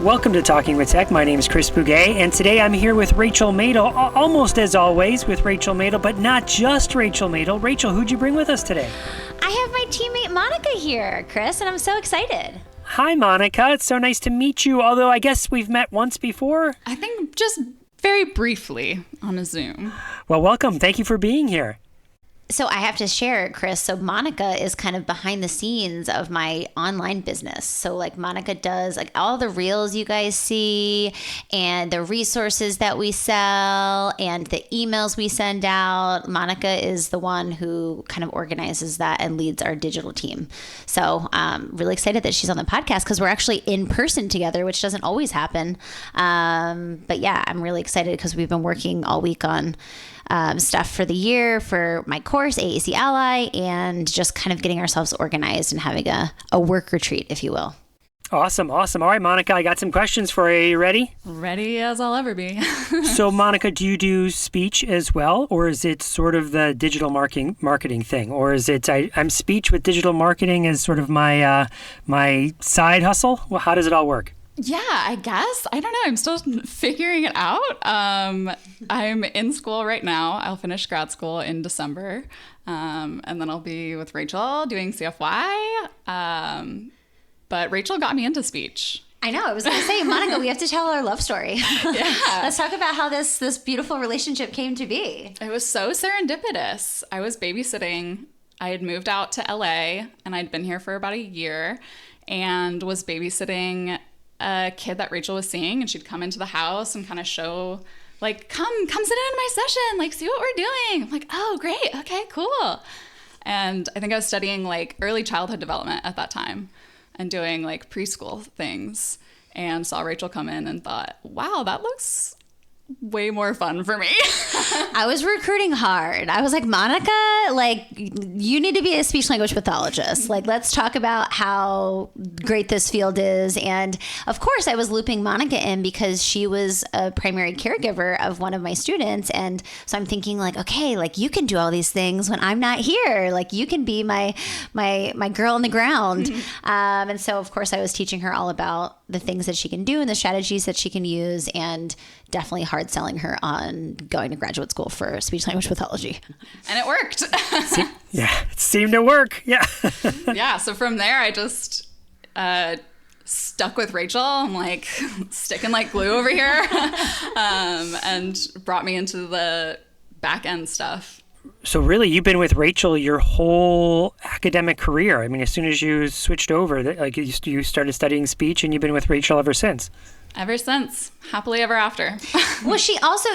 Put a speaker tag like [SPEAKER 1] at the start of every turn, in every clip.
[SPEAKER 1] Welcome to Talking with Tech. My name is Chris Bouguet, and today I'm here with Rachel Madel, almost as always with Rachel Madel, but not just Rachel Madel. Rachel, who'd you bring with us today?
[SPEAKER 2] I have my teammate Monica here, Chris, and I'm so excited.
[SPEAKER 1] Hi, Monica. It's so nice to meet you, although I guess we've met once before.
[SPEAKER 3] I think just very briefly on a Zoom.
[SPEAKER 1] Well, welcome. Thank you for being here.
[SPEAKER 2] So I have to share, Chris. So Monica is kind of behind the scenes of my online business. So like Monica does like all the reels you guys see and the resources that we sell and the emails we send out. Monica is the one who kind of organizes that and leads our digital team. So I'm really excited that she's on the podcast because we're actually in person together, which doesn't always happen. But yeah, I'm really excited because we've been working all week on stuff for the year for my course, AAC Ally, and just kind of getting ourselves organized and having a work retreat, if you will.
[SPEAKER 1] Awesome. All right, Monica, I got some questions for you. Are you ready?
[SPEAKER 3] Ready as I'll ever be.
[SPEAKER 1] So, Monica, do you do speech as well, or is it sort of the digital marketing thing? Or is it I'm speech with digital marketing as sort of my my side hustle? Well, how does it all work?
[SPEAKER 3] Yeah, I guess. I don't know. I'm still figuring it out. I'm in school right now. I'll finish grad school in December. And then I'll be with Rachel doing CFY. But Rachel got me into speech.
[SPEAKER 2] I know. I was going to say, Monica, we have to tell our love story.
[SPEAKER 3] Yeah.
[SPEAKER 2] Let's talk about how this beautiful relationship came to be.
[SPEAKER 3] It was so serendipitous. I was babysitting. I had moved out to LA and I'd been here for about a year and was babysitting a kid that Rachel was seeing, and she'd come into the house and kind of show, like, come sit in my session, like, see what we're doing. I'm like, oh, great. Okay, cool. And I think I was studying like early childhood development at that time and doing like preschool things, and saw Rachel come in and thought, wow, that looks way more fun for me.
[SPEAKER 2] I was recruiting hard. I was like, Monica, like, you need to be a speech language pathologist. Like, let's talk about how great this field is. And of course, I was looping Monica in because she was a primary caregiver of one of my students. And so I'm thinking like, okay, like you can do all these things when I'm not here. Like you can be my girl on the ground. And so of course I was teaching her all about the things that she can do and the strategies that she can use, and definitely hard selling her on going to graduate school for speech language pathology.
[SPEAKER 3] And it worked.
[SPEAKER 1] Yeah, it seemed to work. Yeah.
[SPEAKER 3] Yeah. So from there, I just stuck with Rachel. I'm like sticking like glue over here, and brought me into the back end stuff.
[SPEAKER 1] So really, you've been with Rachel your whole academic career. I mean, as soon as you switched over, like you started studying speech, and you've been with Rachel ever since.
[SPEAKER 3] Ever since. Happily ever after.
[SPEAKER 2] Well,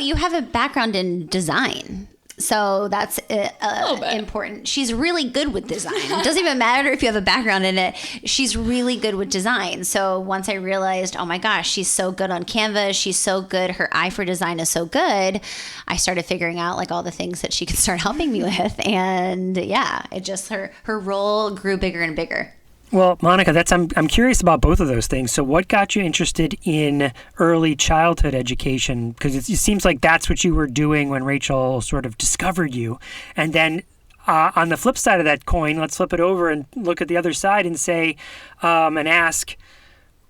[SPEAKER 2] you have a background in design. So that's important. She's really good with design. It doesn't even matter if you have a background in it. She's really good with design. So once I realized, oh my gosh, she's so good on Canva. She's so good. Her eye for design is so good. I started figuring out like all the things that she could start helping me with. And yeah, it just, her role grew bigger and bigger.
[SPEAKER 1] Well, Monica, I'm curious about both of those things. So what got you interested in early childhood education? Because it seems like that's what you were doing when Rachel sort of discovered you. And then on the flip side of that coin, let's flip it over and look at the other side and say, and ask,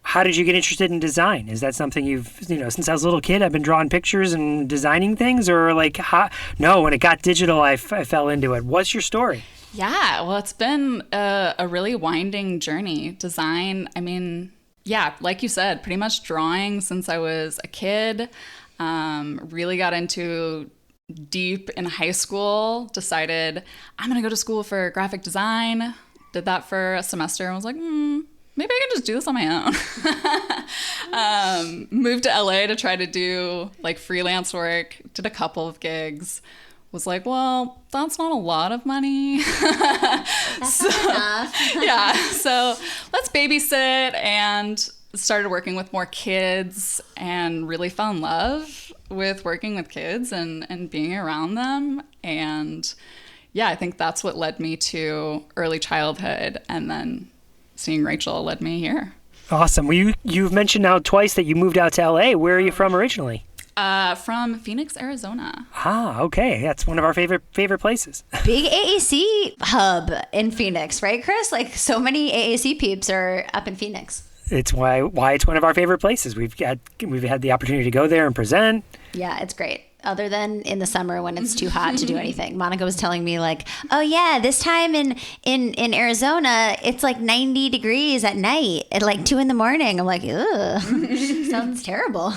[SPEAKER 1] how did you get interested in design? Is that something since I was a little kid, I've been drawing pictures and designing things? Or like, no, when it got digital, I fell into it. What's your story?
[SPEAKER 3] Yeah, well, it's been a really winding journey. Design, I mean, yeah, like you said, pretty much drawing since I was a kid. Really got into deep in high school, decided I'm going to go to school for graphic design. Did that for a semester and was like, maybe I can just do this on my own. Moved to LA to try to do like freelance work, did a couple of gigs. Was like, well, that's not a lot of money.
[SPEAKER 2] That's not enough.
[SPEAKER 3] Yeah, so let's babysit, and started working with more kids and really fell in love with working with kids and being around them. And yeah, I think that's what led me to early childhood, and then seeing Rachel led me here.
[SPEAKER 1] Awesome. Well, you've mentioned now twice that you moved out to LA. Where are you from originally?
[SPEAKER 3] From Phoenix, Arizona.
[SPEAKER 1] Ah, okay. That's one of our favorite places.
[SPEAKER 2] Big AAC hub in Phoenix, right, Chris? Like so many AAC peeps are up in Phoenix.
[SPEAKER 1] it's why it's one of our favorite places. We've had the opportunity to go there and present.
[SPEAKER 2] Yeah, it's great. Other than in the summer when it's too hot to do anything. Monica was telling me like, oh yeah, this time in Arizona, it's like 90 degrees at night at like 2 a.m. I'm like, ugh, sounds terrible.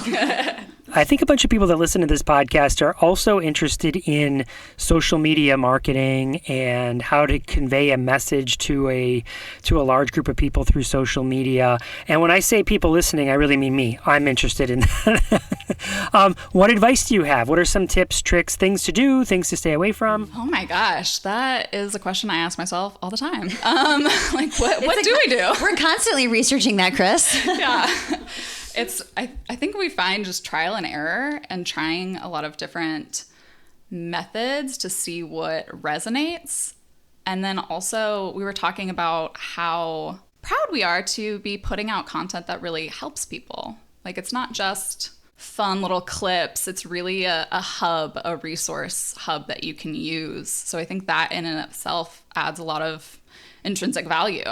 [SPEAKER 1] I think a bunch of people that listen to this podcast are also interested in social media marketing and how to convey a message to a large group of people through social media. And when I say people listening, I really mean me. I'm interested in that. What advice do you have? What are some tips, tricks, things to do, things to stay away from?
[SPEAKER 3] Oh my gosh, that is a question I ask myself all the time. Like, what do we do?
[SPEAKER 2] We're constantly researching that, Chris.
[SPEAKER 3] Yeah. I think we find just trial and error and trying a lot of different methods to see what resonates. And then also we were talking about how proud we are to be putting out content that really helps people. Like, it's not just fun little clips. It's really a hub, a resource hub that you can use. So I think that in and of itself adds a lot of intrinsic value.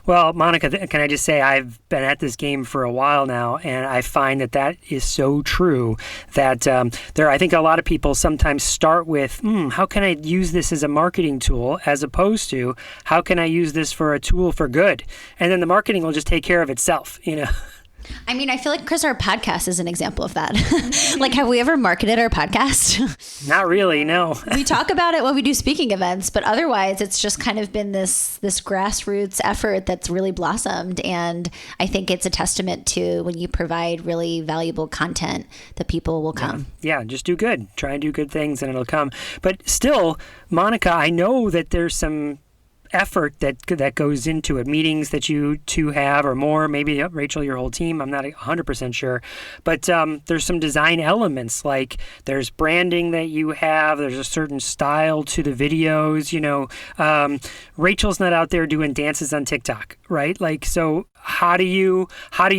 [SPEAKER 1] Well, Monica, can I just say I've been at this game for a while now, and I find that is so true that I think a lot of people sometimes start with, how can I use this as a marketing tool, as opposed to how can I use this for a tool for good? And then the marketing will just take care of itself,
[SPEAKER 2] I mean, I feel like, Chris, our podcast is an example of that. Like, have we ever marketed our podcast?
[SPEAKER 1] Not really, no.
[SPEAKER 2] We talk about it when we do speaking events, but otherwise it's just kind of been this grassroots effort that's really blossomed. And I think it's a testament to when you provide really valuable content that people will come.
[SPEAKER 1] Yeah, just do good. Try and do good things and it'll come. But still, Monica, I know that there's some effort that goes into it, meetings that you two have or more, maybe Rachel, your whole team, I'm not 100% sure, but there's some design elements, like there's branding that you have, there's a certain style to the videos, Rachel's not out there doing dances on TikTok, right? Like, so how do you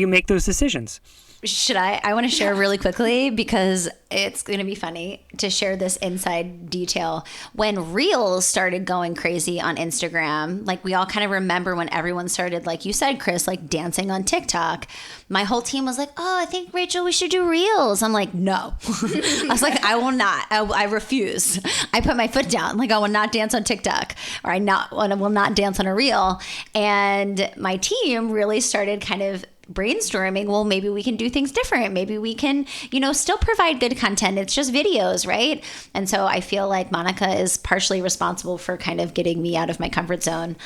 [SPEAKER 1] make those decisions?
[SPEAKER 2] Should I want to share really quickly because it's going to be funny to share this inside detail. When Reels started going crazy on Instagram, like we all kind of remember when everyone started, like you said, Chris, like dancing on TikTok. My whole team was like, oh, I think, Rachel, we should do Reels. I'm like, no. I was like, I will not. I refuse. I put my foot down. Like, I will not dance on TikTok, or I will not dance on a Reel. And my team really started kind of brainstorming, well, maybe we can do things different. Maybe we can, still provide good content. It's just videos, right? And so I feel like Monica is partially responsible for kind of getting me out of my comfort zone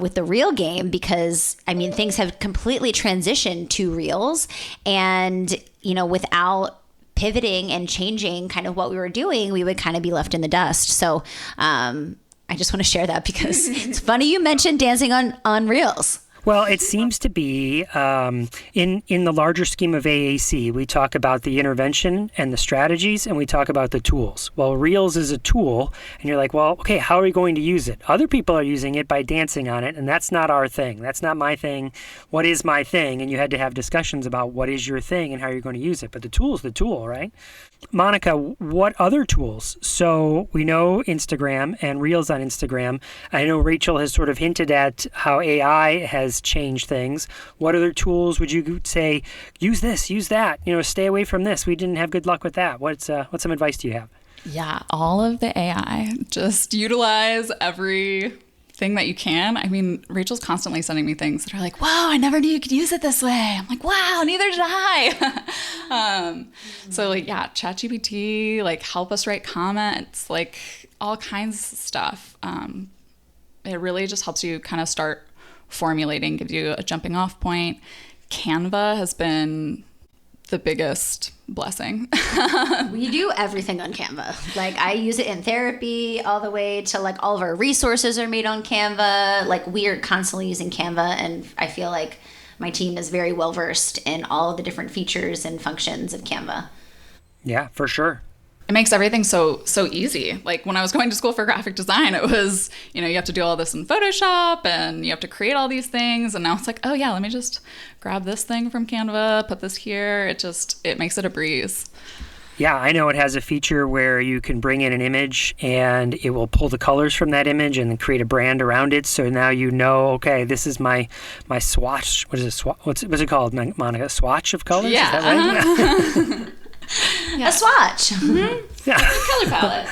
[SPEAKER 2] with the Reel game, because things have completely transitioned to Reels, and, without pivoting and changing kind of what we were doing, we would kind of be left in the dust. So I just want to share that because it's funny you mentioned dancing on Reels.
[SPEAKER 1] Well, it seems to be in the larger scheme of AAC, we talk about the intervention and the strategies, and we talk about the tools. Well, Reels is a tool, and you're like, well, okay, how are we going to use it? Other people are using it by dancing on it, and that's not our thing. That's not my thing. What is my thing? And you had to have discussions about what is your thing and how you're going to use it. But the tool is the tool, right? Monica, what other tools? So we know Instagram and Reels on Instagram. I know Rachel has sort of hinted at how AI has changed things. What other tools would you say, use this, use that, stay away from this. We didn't have good luck with that. What's some advice do you have?
[SPEAKER 3] Yeah, all of the AI. Just utilize everything that you can. Rachel's constantly sending me things that are like, wow, I never knew you could use it this way. I'm like, wow, neither did I. So ChatGPT, help us write comments, all kinds of stuff. It really just helps you kind of start formulating, gives you a jumping off point. Canva has been the biggest blessing.
[SPEAKER 2] We do everything on Canva. I use it in therapy all the way to all of our resources are made on Canva. We are constantly using Canva, and I feel like my team is very well versed in all of the different features and functions of Canva.
[SPEAKER 1] Yeah, for sure.
[SPEAKER 3] It makes everything so easy. When I was going to school for graphic design, it was, you have to do all this in Photoshop and you have to create all these things. And now it's like, oh yeah, let me just grab this thing from Canva, put this here. It makes it a breeze.
[SPEAKER 1] Yeah, I know it has a feature where you can bring in an image and it will pull the colors from that image and then create a brand around it. So now you know, okay, this is my swatch. What is it? What's it called, Monica? Swatch of colors?
[SPEAKER 3] Yeah.
[SPEAKER 1] Is that right?
[SPEAKER 2] Yeah. A swatch.
[SPEAKER 3] Mm-hmm.
[SPEAKER 1] Yeah.
[SPEAKER 3] Color palette.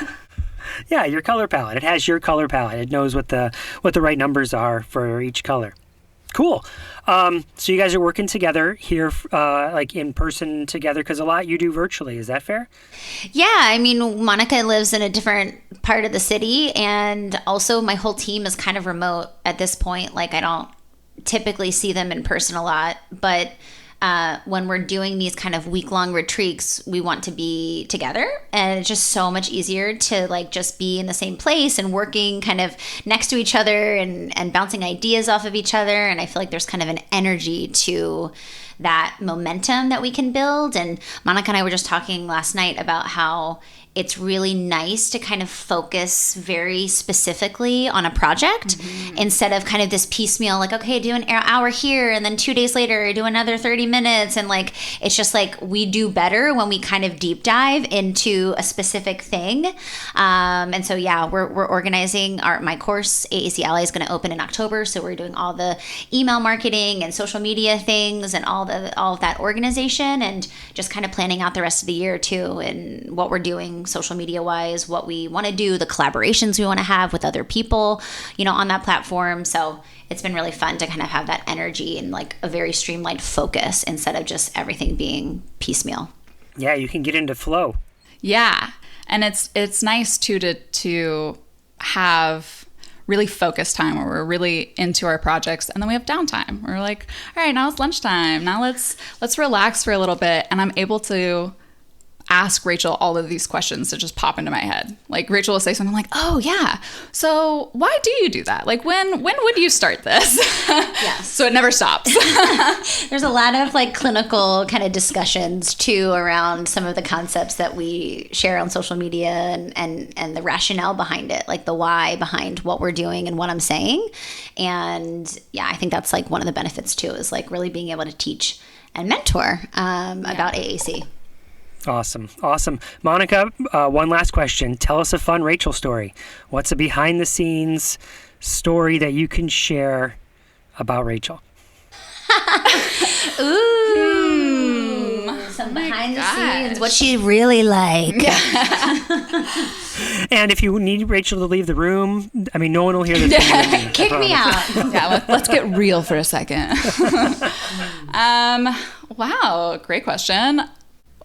[SPEAKER 1] Yeah, your color palette. It has your color palette. It knows what the right numbers are for each color. Cool. So you guys are working together here, like in person together, because a lot you do virtually. Is that fair?
[SPEAKER 2] Yeah, I mean, Monica lives in a different part of the city, and also my whole team is kind of remote at this point. Like, I don't typically see them in person a lot, but when we're doing these kind of week-long retreats, we want to be together, and it's just so much easier to like just be in the same place and working kind of next to each other and bouncing ideas off of each other. And I feel like there's kind of an energy to that momentum that we can build. And Monica and I were just talking last night about how it's really nice to kind of focus very specifically on a project instead of kind of this piecemeal, like, okay, do an hour here and then 2 days later do another 30 minutes. And like, it's just like we do better when we kind of deep dive into a specific thing. And so, yeah, we're organizing my course. AAC Ally is going to open in October. So we're doing all the email marketing and social media things and all of that organization, and just kind of planning out the rest of the year too, and what we're doing social media wise, what we want to do, the collaborations we want to have with other people, on that platform. So it's been really fun to kind of have that energy and like a very streamlined focus instead of just everything being piecemeal.
[SPEAKER 1] Yeah, you can get into flow.
[SPEAKER 3] Yeah. And it's nice too to have really focused time where we're really into our projects, and then we have downtime. We're like, all right, now it's lunchtime. Now let's relax for a little bit. And I'm able to ask Rachel all of these questions that just pop into my head. Like Rachel will say something like, oh yeah, so why do you do that? Like when would you start this?
[SPEAKER 2] Yes.
[SPEAKER 3] So it never stops.
[SPEAKER 2] There's a lot of like clinical kind of discussions too around some of the concepts that we share on social media and the rationale behind it, like the why behind what we're doing and what I'm saying. And yeah, I think that's like one of the benefits too, is like really being able to teach and mentor about AAC.
[SPEAKER 1] Awesome. Monica, one last question. Tell us a fun Rachel story. What's a behind the scenes story that you can share about Rachel?
[SPEAKER 2] Ooh, some behind the scenes, what she really like.
[SPEAKER 1] And if you need Rachel to leave the room, I mean, no one will hear this.
[SPEAKER 2] Kick me out.
[SPEAKER 3] Yeah, let's get real for a second. Wow, great question.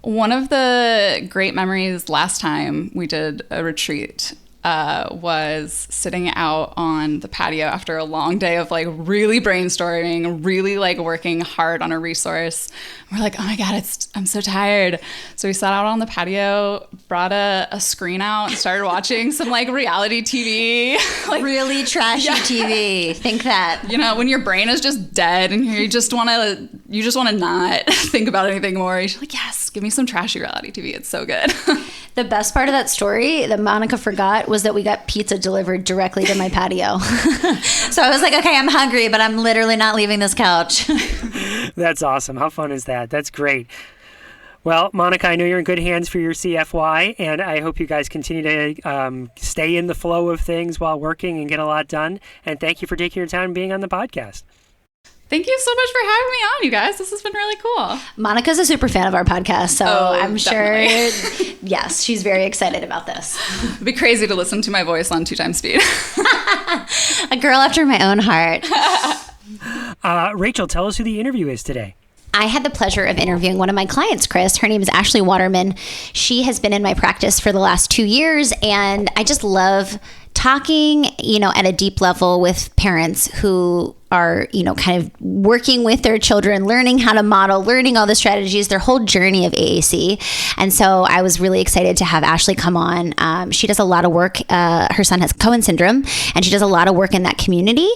[SPEAKER 3] One of the great memories last time we did a retreat was sitting out on the patio after a long day of like really brainstorming, really like working hard on a resource. We're like, oh my God, I'm so tired. So we sat out on the patio, brought a screen out and started watching some like reality TV. Like
[SPEAKER 2] really trashy TV. Think that.
[SPEAKER 3] When your brain is just dead and you just want to not think about anything more. You're like, yes, give me some trashy reality TV. It's so good.
[SPEAKER 2] The best part of that story that Monica forgot was that we got pizza delivered directly to my patio. So I was like, okay, I'm hungry, but I'm literally not leaving this couch.
[SPEAKER 1] That's awesome. How fun is that? That's great. Well, Monica, I know you're in good hands for your CFY, and I hope you guys continue to stay in the flow of things while working and get a lot done. And thank you for taking your time being on the podcast.
[SPEAKER 3] Thank you so much for having me on, you guys. This has been really cool.
[SPEAKER 2] Monica's a super fan of our podcast, so I'm
[SPEAKER 3] definitely.
[SPEAKER 2] Sure, yes, she's very excited about this.
[SPEAKER 3] It'd be crazy to listen to my voice on 2x speed.
[SPEAKER 2] A girl after my own heart.
[SPEAKER 1] Rachel, tell us who the interview is today.
[SPEAKER 2] I had the pleasure of interviewing one of my clients, Chris. Her name is Ashley Waterman. She has been in my practice for the last 2 years, and I just love talking, at a deep level with parents who are, kind of working with their children, learning how to model, learning all the strategies, their whole journey of AAC. And so I was really excited to have Ashley come on. She does a lot of work. Her son has Cohen syndrome, and she does a lot of work in that community.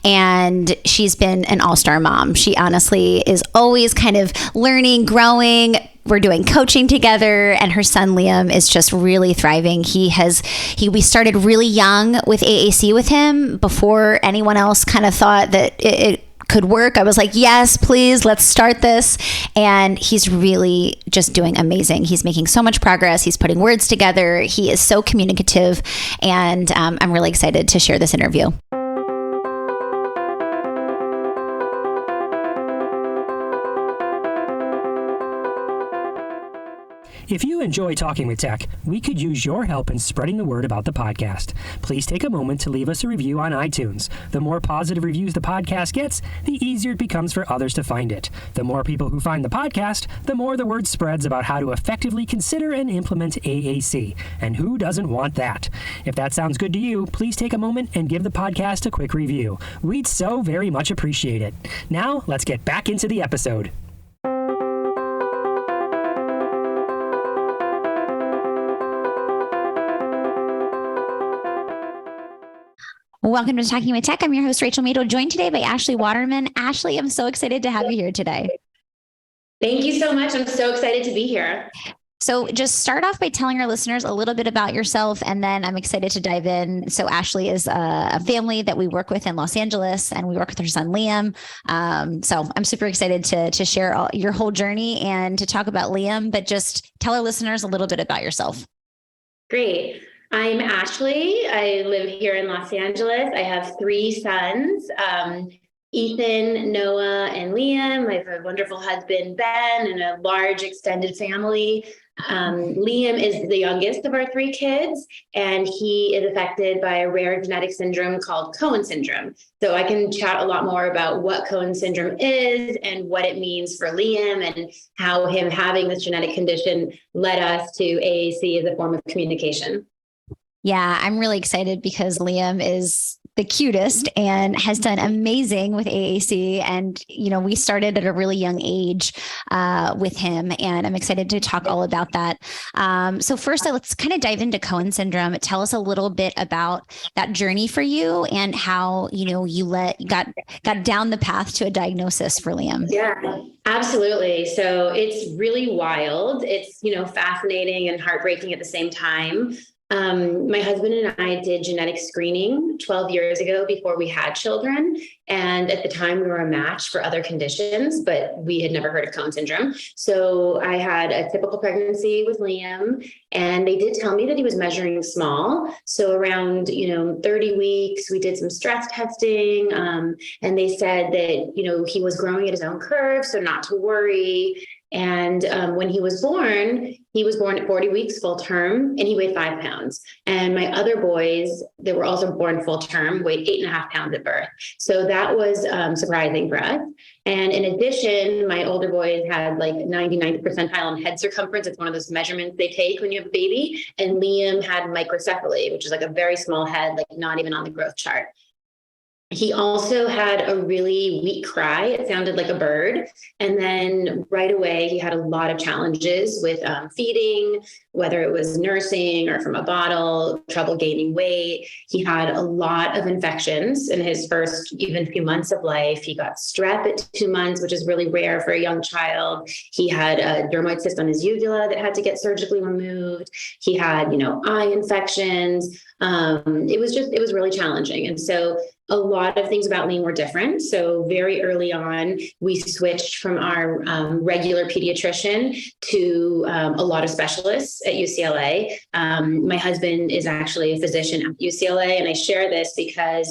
[SPEAKER 2] And she's been an all-star mom. She honestly is always kind of learning, growing. We're doing coaching together, and her son Liam is just really thriving. We started really young with AAC with him before anyone else kind of thought that it could work. I was like, yes, please, let's start this. And he's really just doing amazing. He's making so much progress. He's putting words together. He is so communicative. And I'm really excited to share this interview.
[SPEAKER 1] If you enjoy Talking with Tech, we could use your help in spreading the word about the podcast. Please take a moment to leave us a review on iTunes. The more positive reviews the podcast gets, the easier it becomes for others to find it. The more people who find the podcast, the more the word spreads about how to effectively consider and implement AAC. And who doesn't want that? If that sounds good to you, please take a moment and give the podcast a quick review. We'd so very much appreciate it. Now, let's get back into the episode.
[SPEAKER 2] Welcome to Talking with Tech. I'm your host, Rachel Mado, joined today by Ashley Waterman. Ashley, I'm so excited to have you here today.
[SPEAKER 4] Thank you so much. I'm so excited to be here.
[SPEAKER 2] So just start off by telling our listeners a little bit about yourself, and then I'm excited to dive in. So Ashley is a family that we work with in Los Angeles, and we work with her son, Liam. So I'm super excited to share your whole journey and to talk about Liam, but just tell our listeners a little bit about yourself.
[SPEAKER 4] Great. I'm Ashley. I live here in Los Angeles. I have 3 sons, Ethan, Noah, and Liam. I have a wonderful husband, Ben, and a large extended family. Liam is the youngest of our 3 kids, and he is affected by a rare genetic syndrome called Cohen syndrome. So I can chat a lot more about what Cohen syndrome is and what it means for Liam and how him having this genetic condition led us to AAC as a form of communication.
[SPEAKER 2] Yeah, I'm really excited because Liam is the cutest and has done amazing with AAC. And, we started at a really young age with him, and I'm excited to talk all about that. So first, let's kind of dive into Cohen syndrome. Tell us a little bit about that journey for you and how, you got down the path to a diagnosis for Liam.
[SPEAKER 4] Yeah, absolutely. So it's really wild. It's, fascinating and heartbreaking at the same time. My husband and I did genetic screening 12 years ago before we had children. And at the time we were a match for other conditions, but we had never heard of Cohen syndrome. So I had a typical pregnancy with Liam, and they did tell me that he was measuring small. So around, 30 weeks, we did some stress testing. And they said that, he was growing at his own curve, so not to worry. And when he was born at 40 weeks full term, and he weighed 5 pounds. And my other boys that were also born full term weighed 8.5 pounds at birth. So that was surprising for us. And in addition, my older boys had like 99th percentile in head circumference. It's one of those measurements they take when you have a baby. And Liam had microcephaly, which is like a very small head, like not even on the growth chart. He also had a really weak cry. It sounded like a bird. And then right away, he had a lot of challenges with feeding, whether it was nursing or from a bottle, trouble gaining weight. He had a lot of infections in his first even few months of life. He got strep at 2 months, which is really rare for a young child. He had a dermoid cyst on his uvula that had to get surgically removed. He had, eye infections. It was really challenging. And so a lot of things about Liam were different. So very early on, we switched from our regular pediatrician to a lot of specialists at UCLA. My husband is actually a physician at UCLA, and I share this because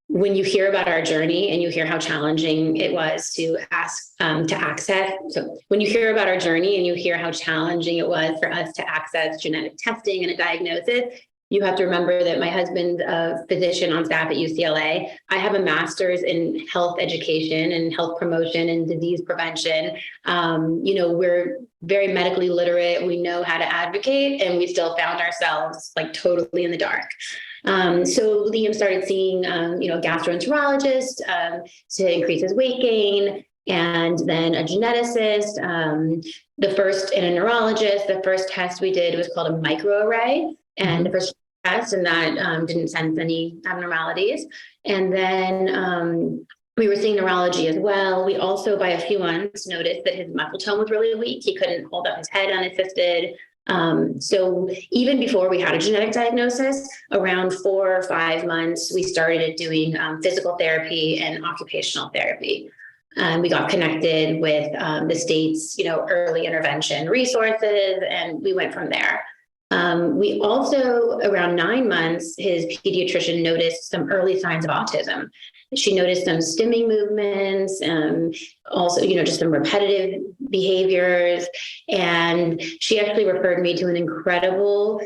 [SPEAKER 4] when you hear about our journey and you hear how challenging it was to access, so when you hear about our journey and you hear how challenging it was for us to access genetic testing and a diagnosis, you have to remember that my husband's a physician on staff at UCLA. I have a master's in health education and health promotion and disease prevention. We're very medically literate. We know how to advocate, and we still found ourselves like totally in the dark. So Liam started seeing, a gastroenterologist to increase his weight gain, and then a geneticist, and a neurologist. The first test we did was called a microarray, and the first test, and that didn't sense any abnormalities. And then we were seeing neurology as well. We also, by a few months, noticed that his muscle tone was really weak. He couldn't hold up his head unassisted. So even before we had a genetic diagnosis, around 4 or 5 months, we started doing physical therapy and occupational therapy. We got connected with the state's, early intervention resources, and we went from there. We also, around 9 months, his pediatrician noticed some early signs of autism. She noticed some stimming movements, also, just some repetitive behaviors. And she actually referred me to an incredible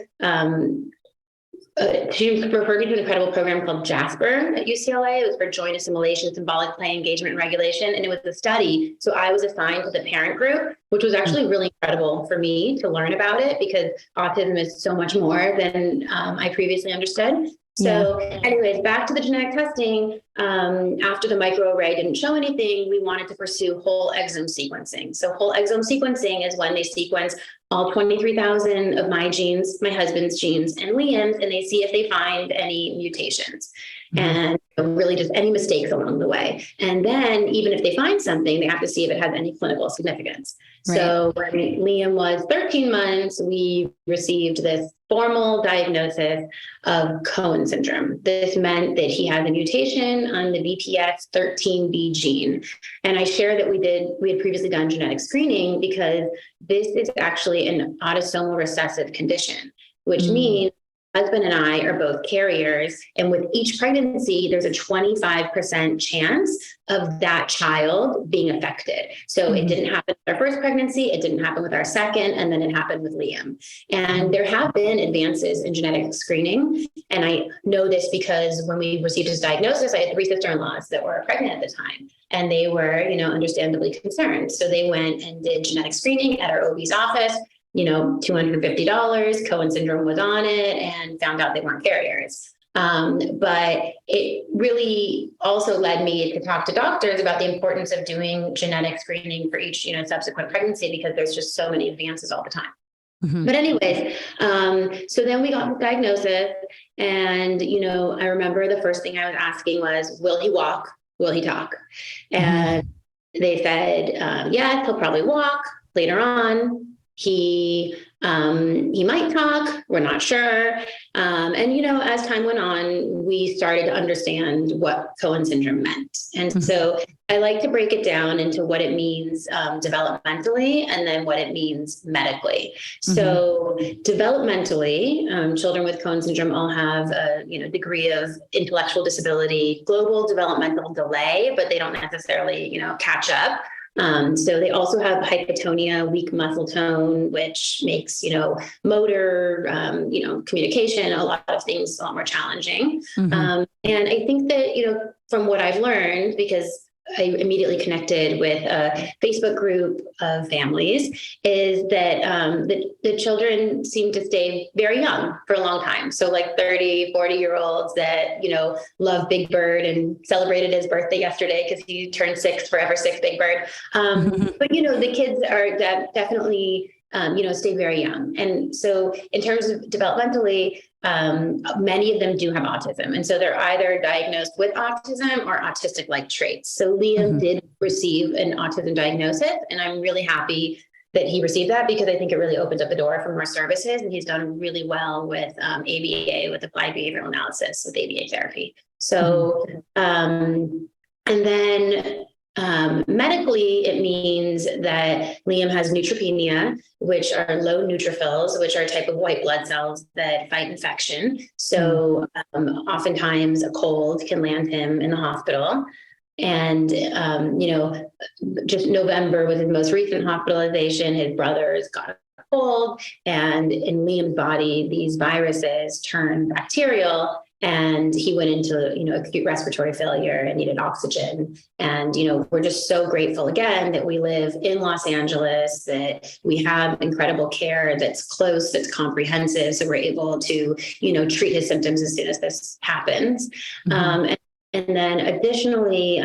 [SPEAKER 4] program called Jasper at UCLA. It was for joint assimilation, symbolic play, engagement, and regulation. And it was a study. So I was assigned to the parent group, which was actually really incredible for me to learn about it, because autism is so much more than I previously understood. So anyways, back to the genetic testing. After the microarray didn't show anything, we wanted to pursue whole exome sequencing. So whole exome sequencing is when they sequence all 23,000 of my genes, my husband's genes, and Liam's, and they see if they find any mutations. And really just any mistakes along the way. And then even if they find something, they have to see if it has any clinical significance. Right. So when Liam was 13 months, we received this formal diagnosis of Cohen syndrome. This meant that he had a mutation on the BPX13B gene. And I share that we had previously done genetic screening, because this is actually an autosomal recessive condition, which means husband and I are both carriers, and with each pregnancy, there's a 25% chance of that child being affected. So it didn't happen with our first pregnancy, it didn't happen with our second, and then it happened with Liam. And there have been advances in genetic screening. And I know this because when we received his diagnosis, I had 3 sister-in-laws that were pregnant at the time. And they were, understandably concerned. So they went and did genetic screening at our OB's office. $250, Cohen syndrome was on it, and found out they weren't carriers. But it really also led me to talk to doctors about the importance of doing genetic screening for each, subsequent pregnancy, because there's just so many advances all the time. But anyways, so then we got the diagnosis, and, I remember the first thing I was asking was, will he walk? Will he talk? And they said, yes, he'll probably walk later on. He might talk, we're not sure. And, as time went on, we started to understand what Cohen syndrome meant. And so I like to break it down into what it means developmentally, and then what it means medically. So developmentally, children with Cohen syndrome all have a degree of intellectual disability, global developmental delay, but they don't necessarily, catch up. So they also have hypotonia, weak muscle tone, which makes, motor, communication, a lot of things a lot more challenging. And I think that, from what I've learned, because I immediately connected with a Facebook group of families, is that the children seem to stay very young for a long time. So like 30, 40-year-olds that, love Big Bird and celebrated his birthday yesterday because he turned 6, forever 6 Big Bird. But, the kids are definitely, stay very young. And so in terms of developmentally, many of them do have autism. And so they're either diagnosed with autism or autistic-like traits. So Liam did receive an autism diagnosis, and I'm really happy that he received that, because I think it really opened up the door for more services. And he's done really well with ABA, with applied behavioral analysis, with ABA therapy. So, and then medically, it means that Liam has neutropenia, which are low neutrophils, which are a type of white blood cells that fight infection. So oftentimes a cold can land him in the hospital. And, just November was his most recent hospitalization. His brothers got a cold, and in Liam's body, these viruses turned bacterial. And he went into, acute respiratory failure and needed oxygen. And, we're just so grateful again that we live in Los Angeles, that we have incredible care that's close, that's comprehensive. So we're able to, treat his symptoms as soon as this happens. And then additionally,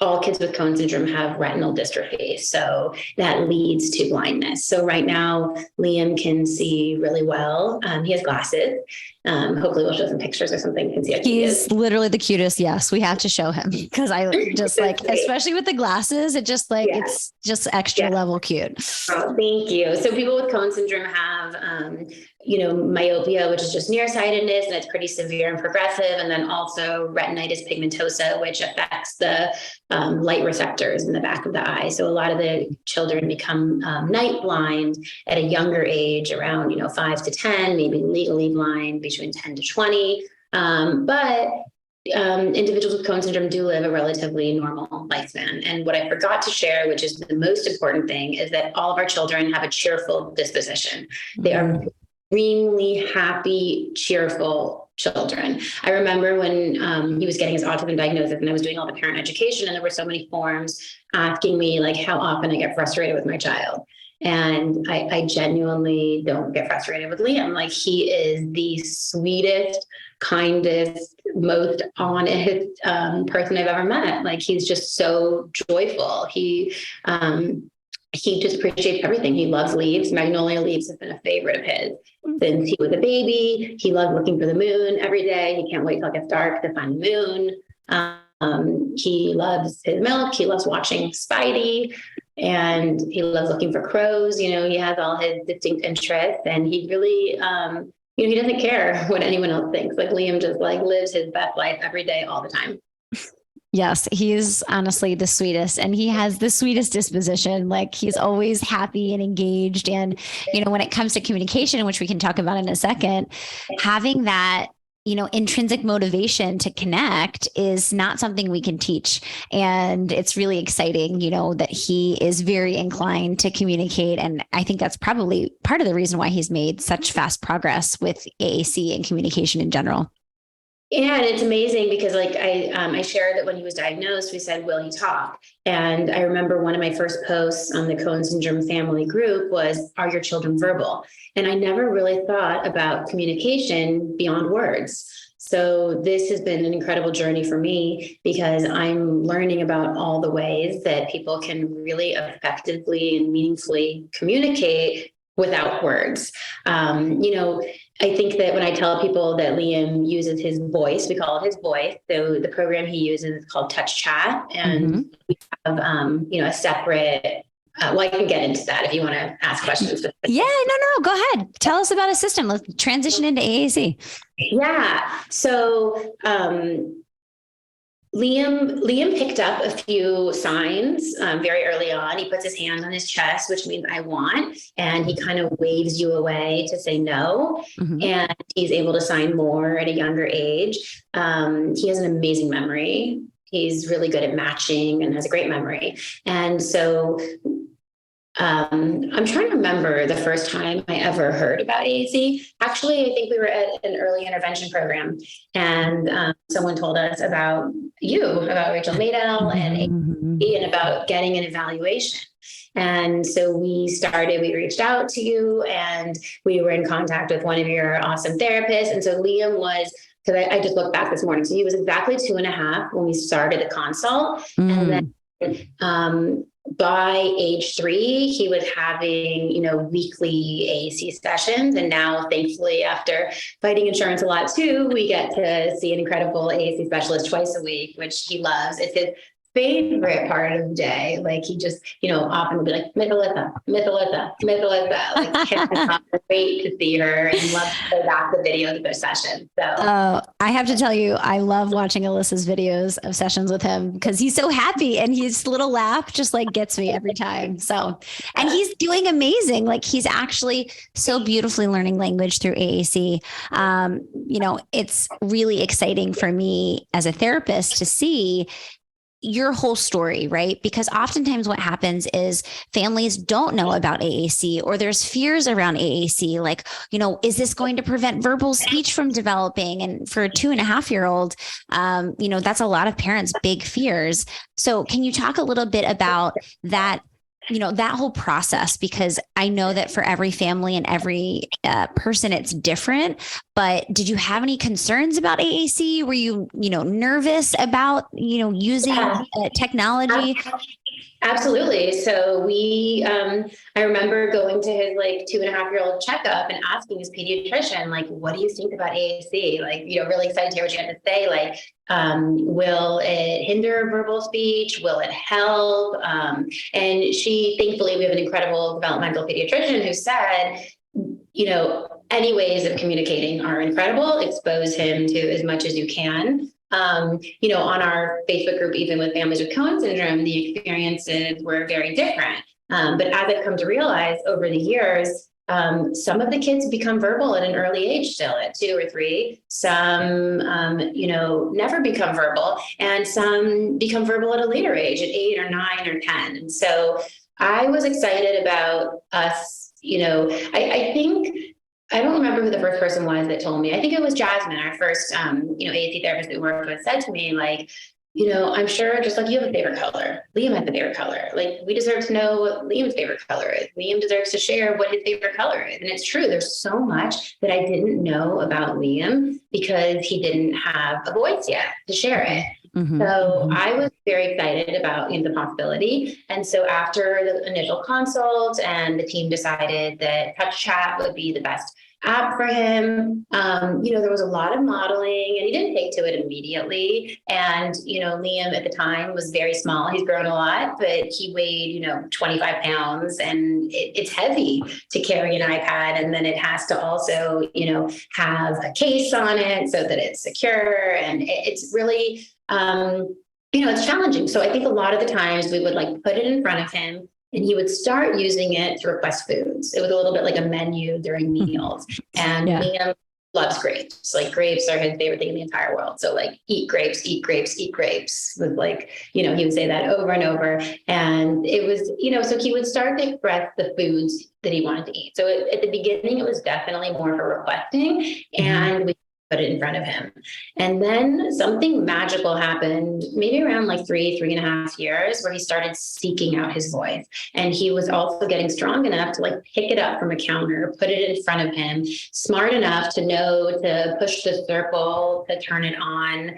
[SPEAKER 4] all kids with Cohen syndrome have retinal dystrophy. So that leads to blindness. So right now, Liam can see really well. He has glasses. Hopefully we'll show some pictures or something. You can see how he
[SPEAKER 2] He's
[SPEAKER 4] is.
[SPEAKER 2] literally the cutest. Yes, we have to show him because I just like, especially with the glasses, it just like, it's just extra level cute.
[SPEAKER 4] Oh, thank you. So people with Cohen syndrome have, myopia, which is just nearsightedness, and it's pretty severe and progressive. And then also retinitis pigmentosa, which affects the light receptors in the back of the eye. So a lot of the children become night blind at a younger age, around 5 to 10, maybe legally blind between 10 to 20. But individuals with Cohen syndrome do live a relatively normal lifespan. And what I forgot to share, which is the most important thing, is that all of our children have a cheerful disposition. They are extremely happy, cheerful children. I remember when he was getting his autism diagnosis and I was doing all the parent education, and there were so many forms asking me like how often I get frustrated with my child. And I genuinely don't get frustrated with Liam. Like, he is the sweetest, kindest, most honest person I've ever met. Like, he's just so joyful. He just appreciates everything. He loves leaves. Magnolia leaves have been a favorite of his since he was a baby. He loves looking for the moon every day. He can't wait till it gets dark to find the moon. He loves his milk. He loves watching Spidey, and he loves looking for crows. He has all his distinct interests, and he really, he doesn't care what anyone else thinks. Like, Liam just like lives his best life every day, all the time.
[SPEAKER 2] Yes, he is honestly the sweetest, and he has the sweetest disposition. Like, he's always happy and engaged. And, when it comes to communication, which we can talk about in a second, having that, intrinsic motivation to connect is not something we can teach. And it's really exciting, that he is very inclined to communicate. And I think that's probably part of the reason why he's made such fast progress with AAC and communication in general.
[SPEAKER 4] Yeah, and it's amazing because I shared that when he was diagnosed, we said, will he talk? And I remember one of my first posts on the Cohen syndrome family group was, are your children verbal? And I never really thought about communication beyond words. So this has been an incredible journey for me because I'm learning about all the ways that people can really effectively and meaningfully communicate without words. I think that when I tell people that Liam uses his voice, we call it his voice. So the program he uses is called Touch Chat. And we have, a separate, I can get into that if you want to ask questions.
[SPEAKER 2] Yeah, no, go ahead. Tell us about a system. Let's transition into AAC.
[SPEAKER 4] Yeah. So, Liam picked up a few signs very early on. He puts his hand on his chest, which means I want, and he kind of waves you away to say no. And he's able to sign more at a younger age. He has an amazing memory. He's really good at matching and has a great memory. And so I'm trying to remember the first time I ever heard about AAC. Actually, I think we were at an early intervention program, and someone told us about Rachel Madel and AAC, and about getting an evaluation. And so we reached out to you, and we were in contact with one of your awesome therapists. And so Liam was, because I just looked back this morning, so he was exactly 2.5 when we started the consult. And then by age 3, he was having, weekly AAC sessions. And now, thankfully, after fighting insurance a lot too, we get to see an incredible AAC specialist twice a week, which he loves. It's his favorite part of the day. Like, he just, often will be like, Mithalita. Like, cannot wait to see her and love to go back the videos of their sessions. So
[SPEAKER 2] I have to tell you, I love watching Alyssa's videos of sessions with him because he's so happy, and his little laugh just like gets me every time. So, and he's doing amazing. Like, he's actually so beautifully learning language through AAC. It's really exciting for me as a therapist to see your whole story, right? Because oftentimes what happens is families don't know about AAC, or there's fears around AAC. Like, is this going to prevent verbal speech from developing? And for a 2.5-year-old, that's a lot of parents' big fears. So can you talk a little bit about that? That whole process, because I know that for every family and every person, it's different. But did you have any concerns about AAC? Were you, nervous about, using technology?
[SPEAKER 4] Absolutely. So I remember going to his like 2.5-year-old checkup and asking his pediatrician, like, what do you think about AAC? Like, really excited to hear what you had to say. Like, will it hinder verbal speech? Will it help? And thankfully, we have an incredible developmental pediatrician who said, any ways of communicating are incredible. Expose him to as much as you can. On our Facebook group, even with families with Cohen syndrome, the experiences were very different. But as I've come to realize over the years, some of the kids become verbal at an early age still at 2 or 3. Some, never become verbal, and some become verbal at a later age at 8 or 9 or 10. And so I was excited about us, I think, I don't remember who the first person was that told me. I think it was Jasmine, our first, AAC therapist we worked with, said to me, like, I'm sure just like you have a favorite color, Liam has a favorite color. Like, we deserve to know what Liam's favorite color is. Liam deserves to share what his favorite color is. And it's true. There's so much that I didn't know about Liam because he didn't have a voice yet to share it. Mm-hmm. So I was very excited about the possibility. And so after the initial consult and the team decided that Touch Chat would be the best app for him, there was a lot of modeling and he didn't take to it immediately. And, Liam at the time was very small. He's grown a lot, but he weighed, 25 pounds, and it's heavy to carry an iPad. And then it has to also, have a case on it so that it's secure. And it's really, it's challenging. So I think a lot of the times we would like put it in front of him and he would start using it to request foods. It was a little bit like a menu during meals. And Liam loves grapes. Like, grapes are his favorite thing in the entire world. So like, eat grapes, eat grapes, eat grapes was like, he would say that over and over. And it was, so he would start to express the foods that he wanted to eat. So at the beginning, it was definitely more for requesting, and we put it in front of him. And then something magical happened, maybe around like 3.5 years, where he started seeking out his voice. And he was also getting strong enough to like pick it up from a counter, put it in front of him, smart enough to know to push the circle, to turn it on.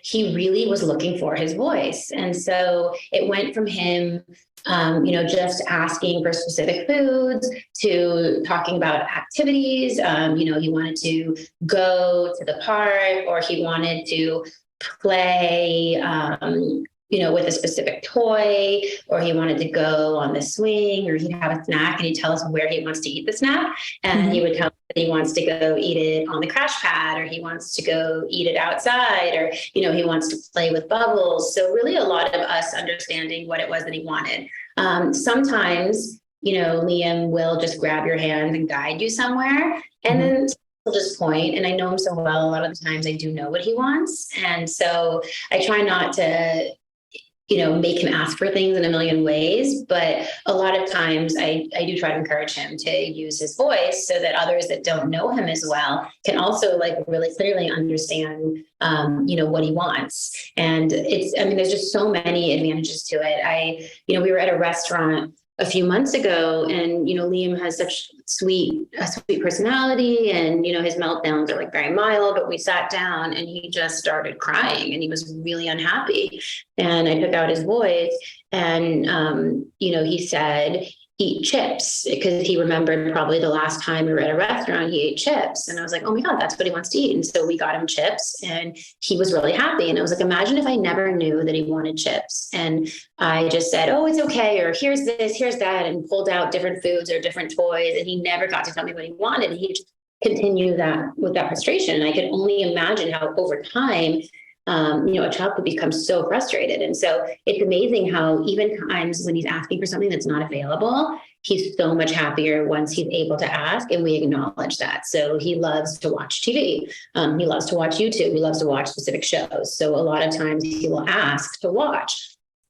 [SPEAKER 4] He really was looking for his voice. And so it went from him, just asking for specific foods to talking about activities. He wanted to go to the park, or he wanted to play, with a specific toy, or he wanted to go on the swing, or he'd have a snack and he'd tell us where he wants to eat the snack. And he would tell us that he wants to go eat it on the crash pad, or he wants to go eat it outside, or, he wants to play with bubbles. So really a lot of us understanding what it was that he wanted. Sometimes, Liam will just grab your hand and guide you somewhere, and then he'll just point. And I know him so well, a lot of the times I do know what he wants. And so I try not to, make him ask for things in a million ways. But a lot of times I do try to encourage him to use his voice so that others that don't know him as well can also like really clearly understand, what he wants. And there's just so many advantages to it. We were at a restaurant a few months ago, and Liam has such a sweet personality, and his meltdowns are like very mild, but we sat down and he just started crying and he was really unhappy. And I took out his voice, and he said, eat chips, because he remembered probably the last time we were at a restaurant, he ate chips. And I was like, oh my God, that's what he wants to eat. And so we got him chips, and he was really happy. And I was like, imagine if I never knew that he wanted chips. And I just said, oh, it's okay. Or here's this, here's that, and pulled out different foods or different toys. And he never got to tell me what he wanted. And he just continued that with that frustration. And I could only imagine how over time, a child could become so frustrated. And so it's amazing how even times when he's asking for something that's not available, he's so much happier once he's able to ask, and we acknowledge that. So he loves to watch TV. He loves to watch YouTube. He loves to watch specific shows. So a lot of times he will ask to watch.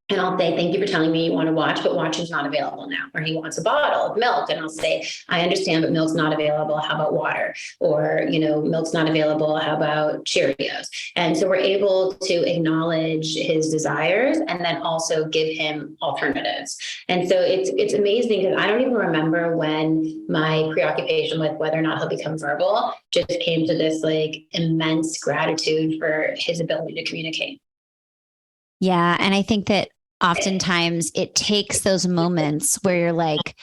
[SPEAKER 4] And I'll say, thank you for telling me you want to watch, but watching's not available now. Or he wants a bottle of milk. And I'll say, I understand, but milk's not available. How about water? Or, milk's not available. How about Cheerios? And so we're able to acknowledge his desires and then also give him alternatives. And so it's amazing, because I don't even remember when my preoccupation with whether or not he'll become verbal just came to this like immense gratitude for his ability to communicate.
[SPEAKER 2] Yeah. And I think that oftentimes it takes those moments where you're like,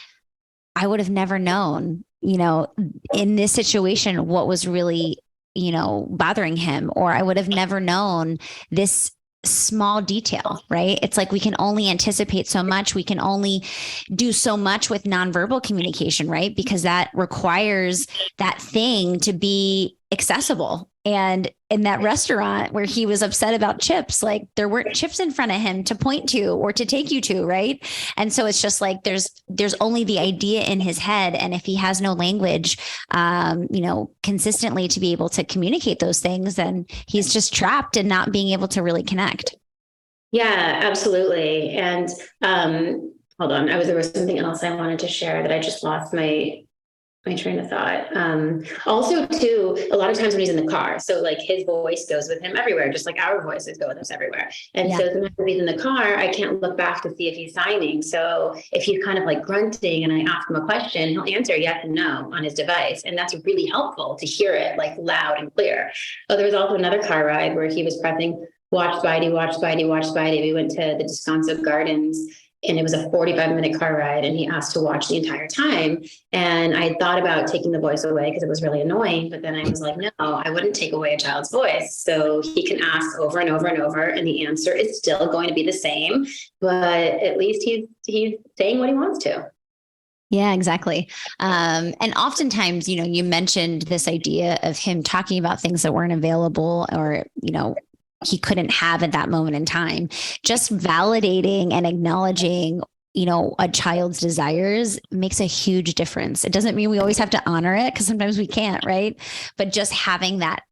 [SPEAKER 2] I would have never known, in this situation, what was really, bothering him, or I would have never known this small detail, right? It's like we can only anticipate so much. We can only do so much with nonverbal communication, right? Because that requires that thing to be accessible. And in that restaurant where he was upset about chips, like there weren't chips in front of him to point to or to take you to, right? And so it's just like there's only the idea in his head, and if he has no language, consistently to be able to communicate those things, then he's just trapped in not being able to really connect.
[SPEAKER 4] Yeah, absolutely. And hold on, there was something else I wanted to share that I just lost my train of thought. Also too, a lot of times when he's in the car, so like his voice goes with him everywhere, just like our voices go with us everywhere. And so sometimes if he's in the car, I can't look back to see if he's signing. So if he's kind of like grunting and I ask him a question, he'll answer yes and no on his device. And that's really helpful to hear it like loud and clear. Oh, there was also another car ride where he was pressing watch Spidey, watch Spidey, watch Spidey. We went to the Descanso Gardens, and it was a 45-minute car ride, and he asked to watch the entire time. And I thought about taking the voice away because it was really annoying, but then I was like, no, I wouldn't take away a child's voice. So he can ask over and over and over, and the answer is still going to be the same, but at least he's saying what he wants to.
[SPEAKER 2] Yeah, exactly. And oftentimes, you mentioned this idea of him talking about things that weren't available, or, he couldn't have at that moment in time. Just validating and acknowledging, a child's desires makes a huge difference. It doesn't mean we always have to honor it, because sometimes we can't, right? But just having that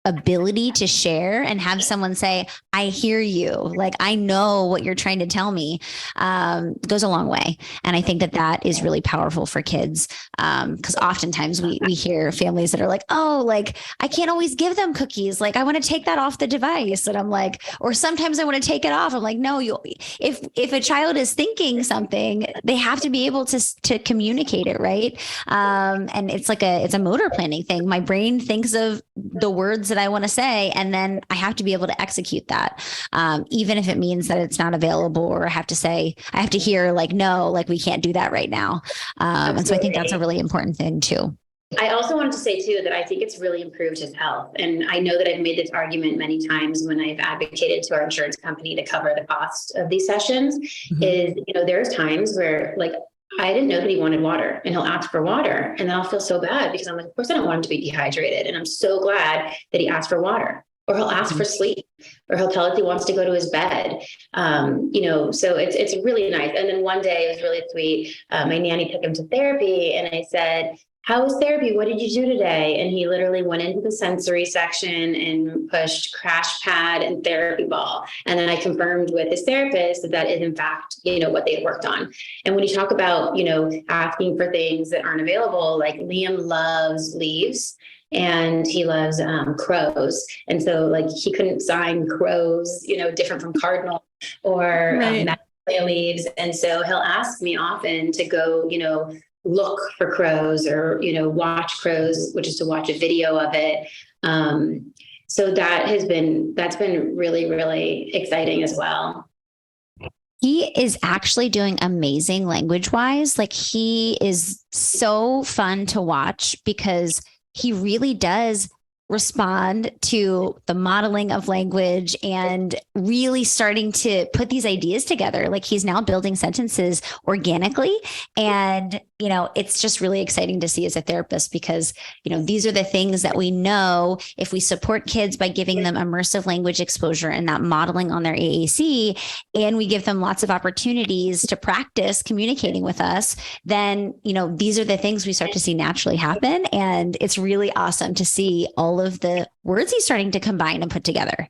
[SPEAKER 2] ability to share and have someone say, I hear you, like, I know what you're trying to tell me, goes a long way. And I think that is really powerful for kids. Because oftentimes we hear families that are like, oh, like, I can't always give them cookies. Like, I want to take that off the device. And I'm like, or sometimes I want to take it off. I'm like, no, if a child is thinking something, they have to be able to communicate it. Right. And it's a motor planning thing. My brain thinks of the words that I want to say, and then I have to be able to execute that, even if it means that it's not available, or I have to hear like, no, like we can't do that right now. And so I think that's a really important thing too.
[SPEAKER 4] I also wanted to say too that I think it's really improved his health. And I know that I've made this argument many times when I've advocated to our insurance company to cover the cost of these sessions. Is, there's times where like I didn't know that he wanted water, and he'll ask for water, and then I'll feel so bad because I'm like, of course I don't want him to be dehydrated. And I'm so glad that he asked for water, or he'll ask for sleep, or he'll tell us he wants to go to his bed. So it's really nice. And then one day it was really sweet. My nanny took him to therapy, and I said, how was therapy? What did you do today? And he literally went into the sensory section and pushed crash pad and therapy ball. And then I confirmed with his therapist that is in fact, what they had worked on. And when you talk about, asking for things that aren't available, like Liam loves leaves and he loves crows. And so like he couldn't sign crows, different from cardinal or magnolia leaves. And so he'll ask me often to go, look for crows, or watch crows, which is to watch a video of it. So that's been really, really exciting as well.
[SPEAKER 2] He is actually doing amazing language wise. Like, he is so fun to watch because he really does respond to the modeling of language and really starting to put these ideas together. Like, he's now building sentences organically. And, it's just really exciting to see as a therapist, because, these are the things that we know if we support kids by giving them immersive language exposure and that modeling on their AAC, and we give them lots of opportunities to practice communicating with us, then, these are the things we start to see naturally happen. And it's really awesome to see all of the words he's starting to combine and put together.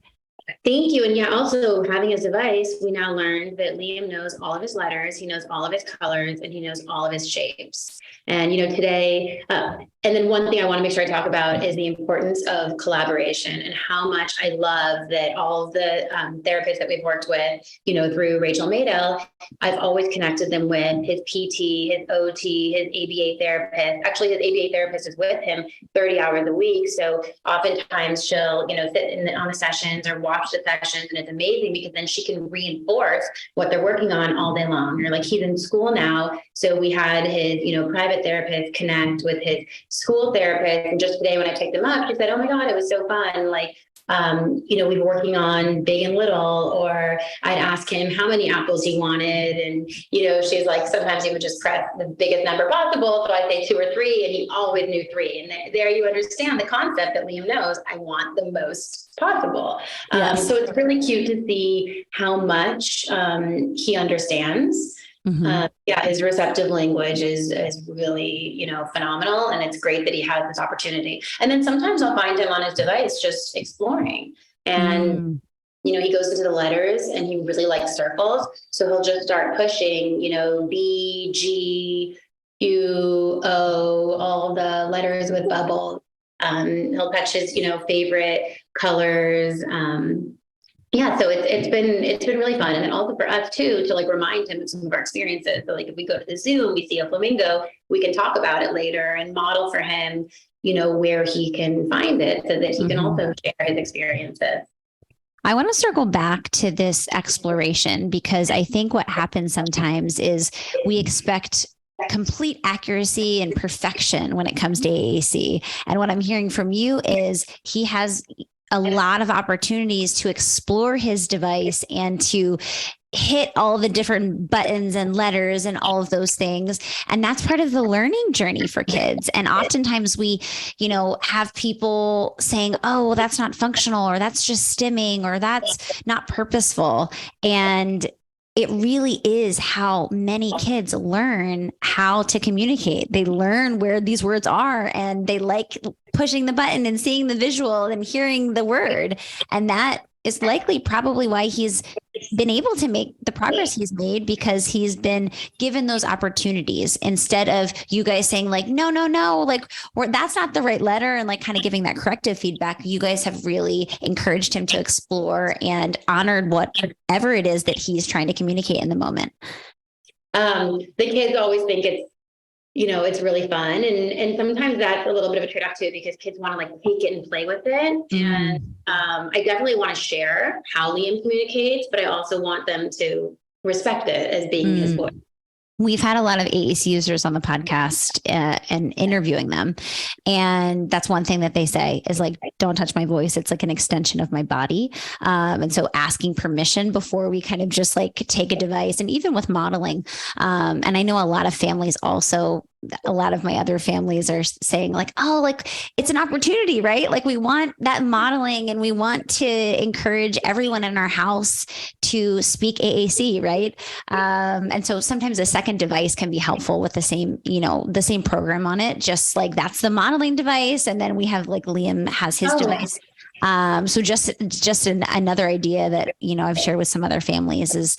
[SPEAKER 4] Thank you. And yeah, also having his device, we now learned that Liam knows all of his letters, he knows all of his colors, and he knows all of his shapes. And, today, and then one thing I want to make sure I talk about is the importance of collaboration, and how much I love that all of the therapists that we've worked with, through Rachel Madel, I've always connected them with his PT, his OT, his ABA therapist. Actually, his ABA therapist is with him 30 hours a week. So oftentimes she'll, sit on the sessions or watch the sessions, and it's amazing because then she can reinforce what they're working on all day long. Or like, he's in school now, so we had his, private therapist connect with his school therapist. And just today when I picked him up, she said, "Oh my God, it was so fun. Like, we were working on Big and Little," or I'd ask him how many apples he wanted. And, she's like, sometimes he would just press the biggest number possible. So I'd say 2 or 3, and he always knew 3. And there you understand the concept that Liam knows. I want the most possible.
[SPEAKER 2] Yes.
[SPEAKER 4] So it's really cute to see how much he understands.
[SPEAKER 2] Mm-hmm.
[SPEAKER 4] His receptive language is really, phenomenal. And it's great that he has this opportunity. And then sometimes I'll find him on his device just exploring. And, he goes into the letters and he really likes circles. So he'll just start pushing, B, G, Q, O, all the letters with bubbles. He'll touch his, favorite colors. So it's been really fun. And then also for us too, to like remind him of some of our experiences. So like if we go to the zoo and we see a flamingo, we can talk about it later and model for him, where he can find it so that he can also share his experiences.
[SPEAKER 2] I want to circle back to this exploration, because I think what happens sometimes is we expect complete accuracy and perfection when it comes to AAC. And what I'm hearing from you is he has a lot of opportunities to explore his device and to hit all the different buttons and letters and all of those things. And that's part of the learning journey for kids. And oftentimes we, have people saying, "Oh, well, that's not functional," or "That's just stimming," or "That's not purposeful." And it really is how many kids learn how to communicate. They learn where these words are, and they like pushing the button and seeing the visual and hearing the word. And that is likely probably why he's been able to make the progress he's made, because he's been given those opportunities instead of you guys saying like, no, like, or that's not the right letter, and like kind of giving that corrective feedback. You guys have really encouraged him to explore and honored whatever it is that he's trying to communicate in the moment.
[SPEAKER 4] The kids always think it's really fun. And sometimes that's a little bit of a trade-off too, because kids want to like take it and play with it. And I definitely want to share how Liam communicates, but I also want them to respect it as being his voice.
[SPEAKER 2] We've had a lot of AAC users on the podcast and interviewing them. And that's one thing that they say is like, "Don't touch my voice. It's like an extension of my body." And so asking permission before we kind of just like take a device, and even with modeling. And I know a lot of families also, a lot of my other families are saying like, "Oh, like it's an opportunity, right? Like we want that modeling, and we want to encourage everyone in our house to speak AAC, right?" And so sometimes a second device can be helpful with the same program on it. Just like that's the modeling device, and then we have like Liam has his device. So just another idea that I've shared with some other families is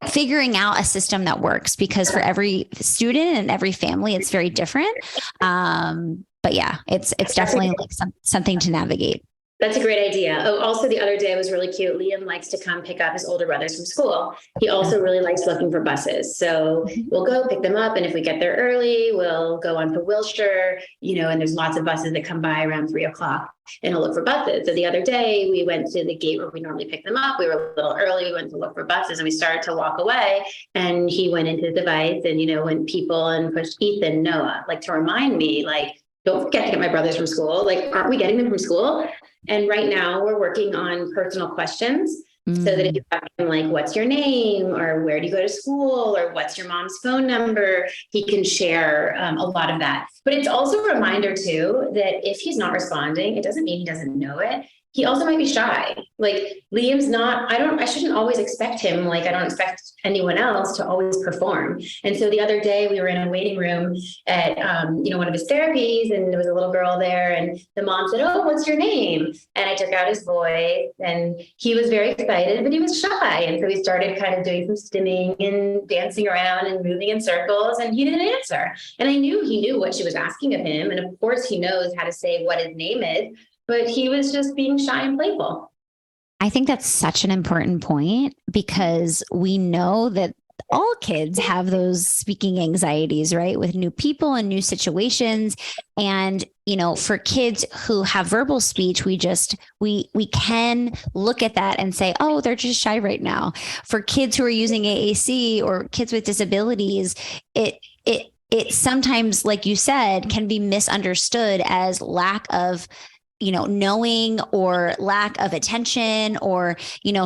[SPEAKER 2] figuring out a system that works, because for every student and every family, it's very different. But yeah, it's definitely like something to navigate.
[SPEAKER 4] That's a great idea. Oh, also the other day was really cute. Liam likes to come pick up his older brothers from school. He also really likes looking for buses. So we'll go pick them up. And if we get there early, we'll go on to Wilshire, and there's lots of buses that come by around 3:00 and he'll look for buses. So the other day we went to the gate where we normally pick them up. We were a little early. We went to look for buses and we started to walk away, and he went into his device and, went people and pushed Ethan, Noah, like to remind me, like, don't forget to get my brothers from school. Like, aren't we getting them from school? And right now we're working on personal questions so that if you have him like, "What's your name?" or "Where do you go to school?" or "What's your mom's phone number?" he can share a lot of that. But it's also a reminder too, that if he's not responding, it doesn't mean he doesn't know it. He also might be shy. Like Liam's not, I shouldn't always expect him. Like I don't expect anyone else to always perform. And so the other day we were in a waiting room at, one of his therapies, and there was a little girl there, and the mom said, "Oh, what's your name?" And I took out his voice, and he was very excited, but he was shy. And so he started kind of doing some stimming and dancing around and moving in circles, and he didn't answer. And I knew he knew what she was asking of him. And of course he knows how to say what his name is, but he was just being shy and playful.
[SPEAKER 2] I think that's such an important point, because we know that all kids have those speaking anxieties, right? With new people and new situations. And, for kids who have verbal speech, we can look at that and say, oh, they're just shy right now. For kids who are using AAC or kids with disabilities, it sometimes, like you said, can be misunderstood as lack of knowing or lack of attention or,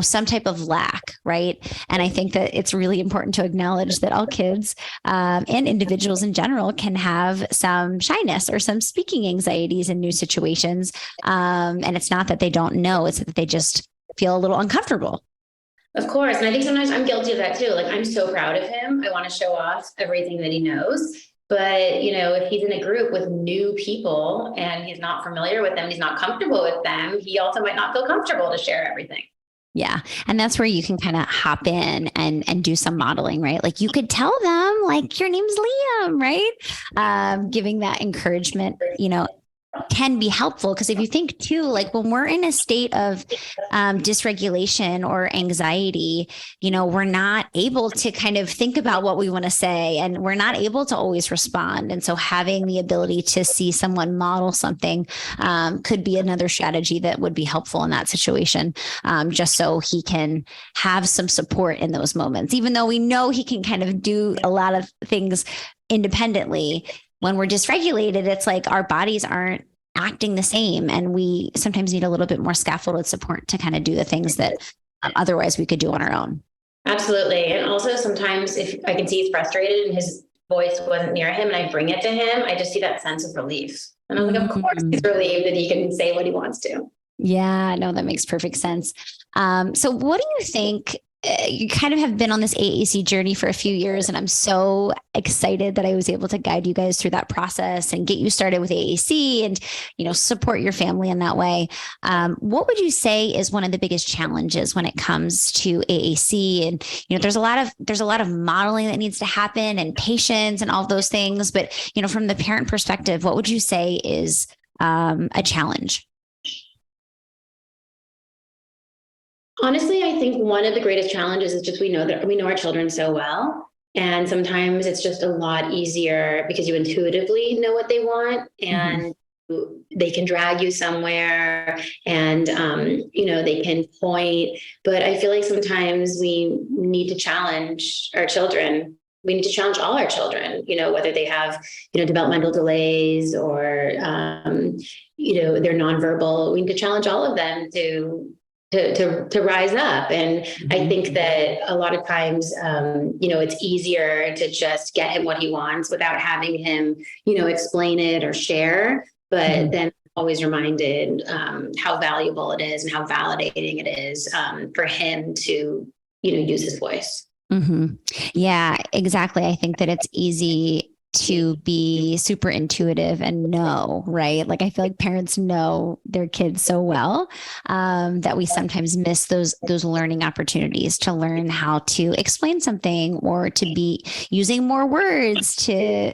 [SPEAKER 2] some type of lack. Right. And I think that it's really important to acknowledge that all kids and individuals in general can have some shyness or some speaking anxieties in new situations. And it's not that they don't know, it's that they just feel a little uncomfortable.
[SPEAKER 4] Of course. And I think sometimes I'm guilty of that too. Like, I'm so proud of him. I want to show off everything that he knows. But, if he's in a group with new people and he's not familiar with them, he's not comfortable with them, he also might not feel comfortable to share everything.
[SPEAKER 2] Yeah. And that's where you can kind of hop in and do some modeling, right? Like, you could tell them, like, your name's Liam, right? Giving that encouragement, can be helpful, because if you think too, like, when we're in a state of dysregulation or anxiety, we're not able to kind of think about what we want to say, and we're not able to always respond. And so having the ability to see someone model something could be another strategy that would be helpful in that situation, just so he can have some support in those moments, even though we know he can kind of do a lot of things independently. When we're dysregulated, it's like our bodies aren't acting the same. And we sometimes need a little bit more scaffolded support to kind of do the things that otherwise we could do on our own.
[SPEAKER 4] Absolutely. And also sometimes if I can see he's frustrated and his voice wasn't near him and I bring it to him, I just see that sense of relief. And I'm like, of course he's relieved that he can say what he wants to.
[SPEAKER 2] Yeah, no, that makes perfect sense. So what do you think? You kind of have been on this AAC journey for a few years, and I'm so excited that I was able to guide you guys through that process and get you started with AAC and, support your family in that way. What would you say is one of the biggest challenges when it comes to AAC? And, there's a lot of modeling that needs to happen and patience and all those things. But, from the parent perspective, what would you say is a challenge?
[SPEAKER 4] Honestly, I think one of the greatest challenges is just we know our children so well. And sometimes it's just a lot easier because you intuitively know what they want, and they can drag you somewhere, and, they can point. But I feel like sometimes we need to challenge our children. We need to challenge all our children, whether they have, developmental delays or, they're nonverbal. We need to challenge all of them to rise up. And I think that a lot of times, it's easier to just get him what he wants without having him, explain it or share. But then always reminded how valuable it is and how validating it is for him to, use his voice.
[SPEAKER 2] Mm-hmm. Yeah, exactly. I think that it's easy to be super intuitive and know, right? Like, I feel like parents know their kids so well that we sometimes miss those learning opportunities to learn how to explain something or to be using more words to,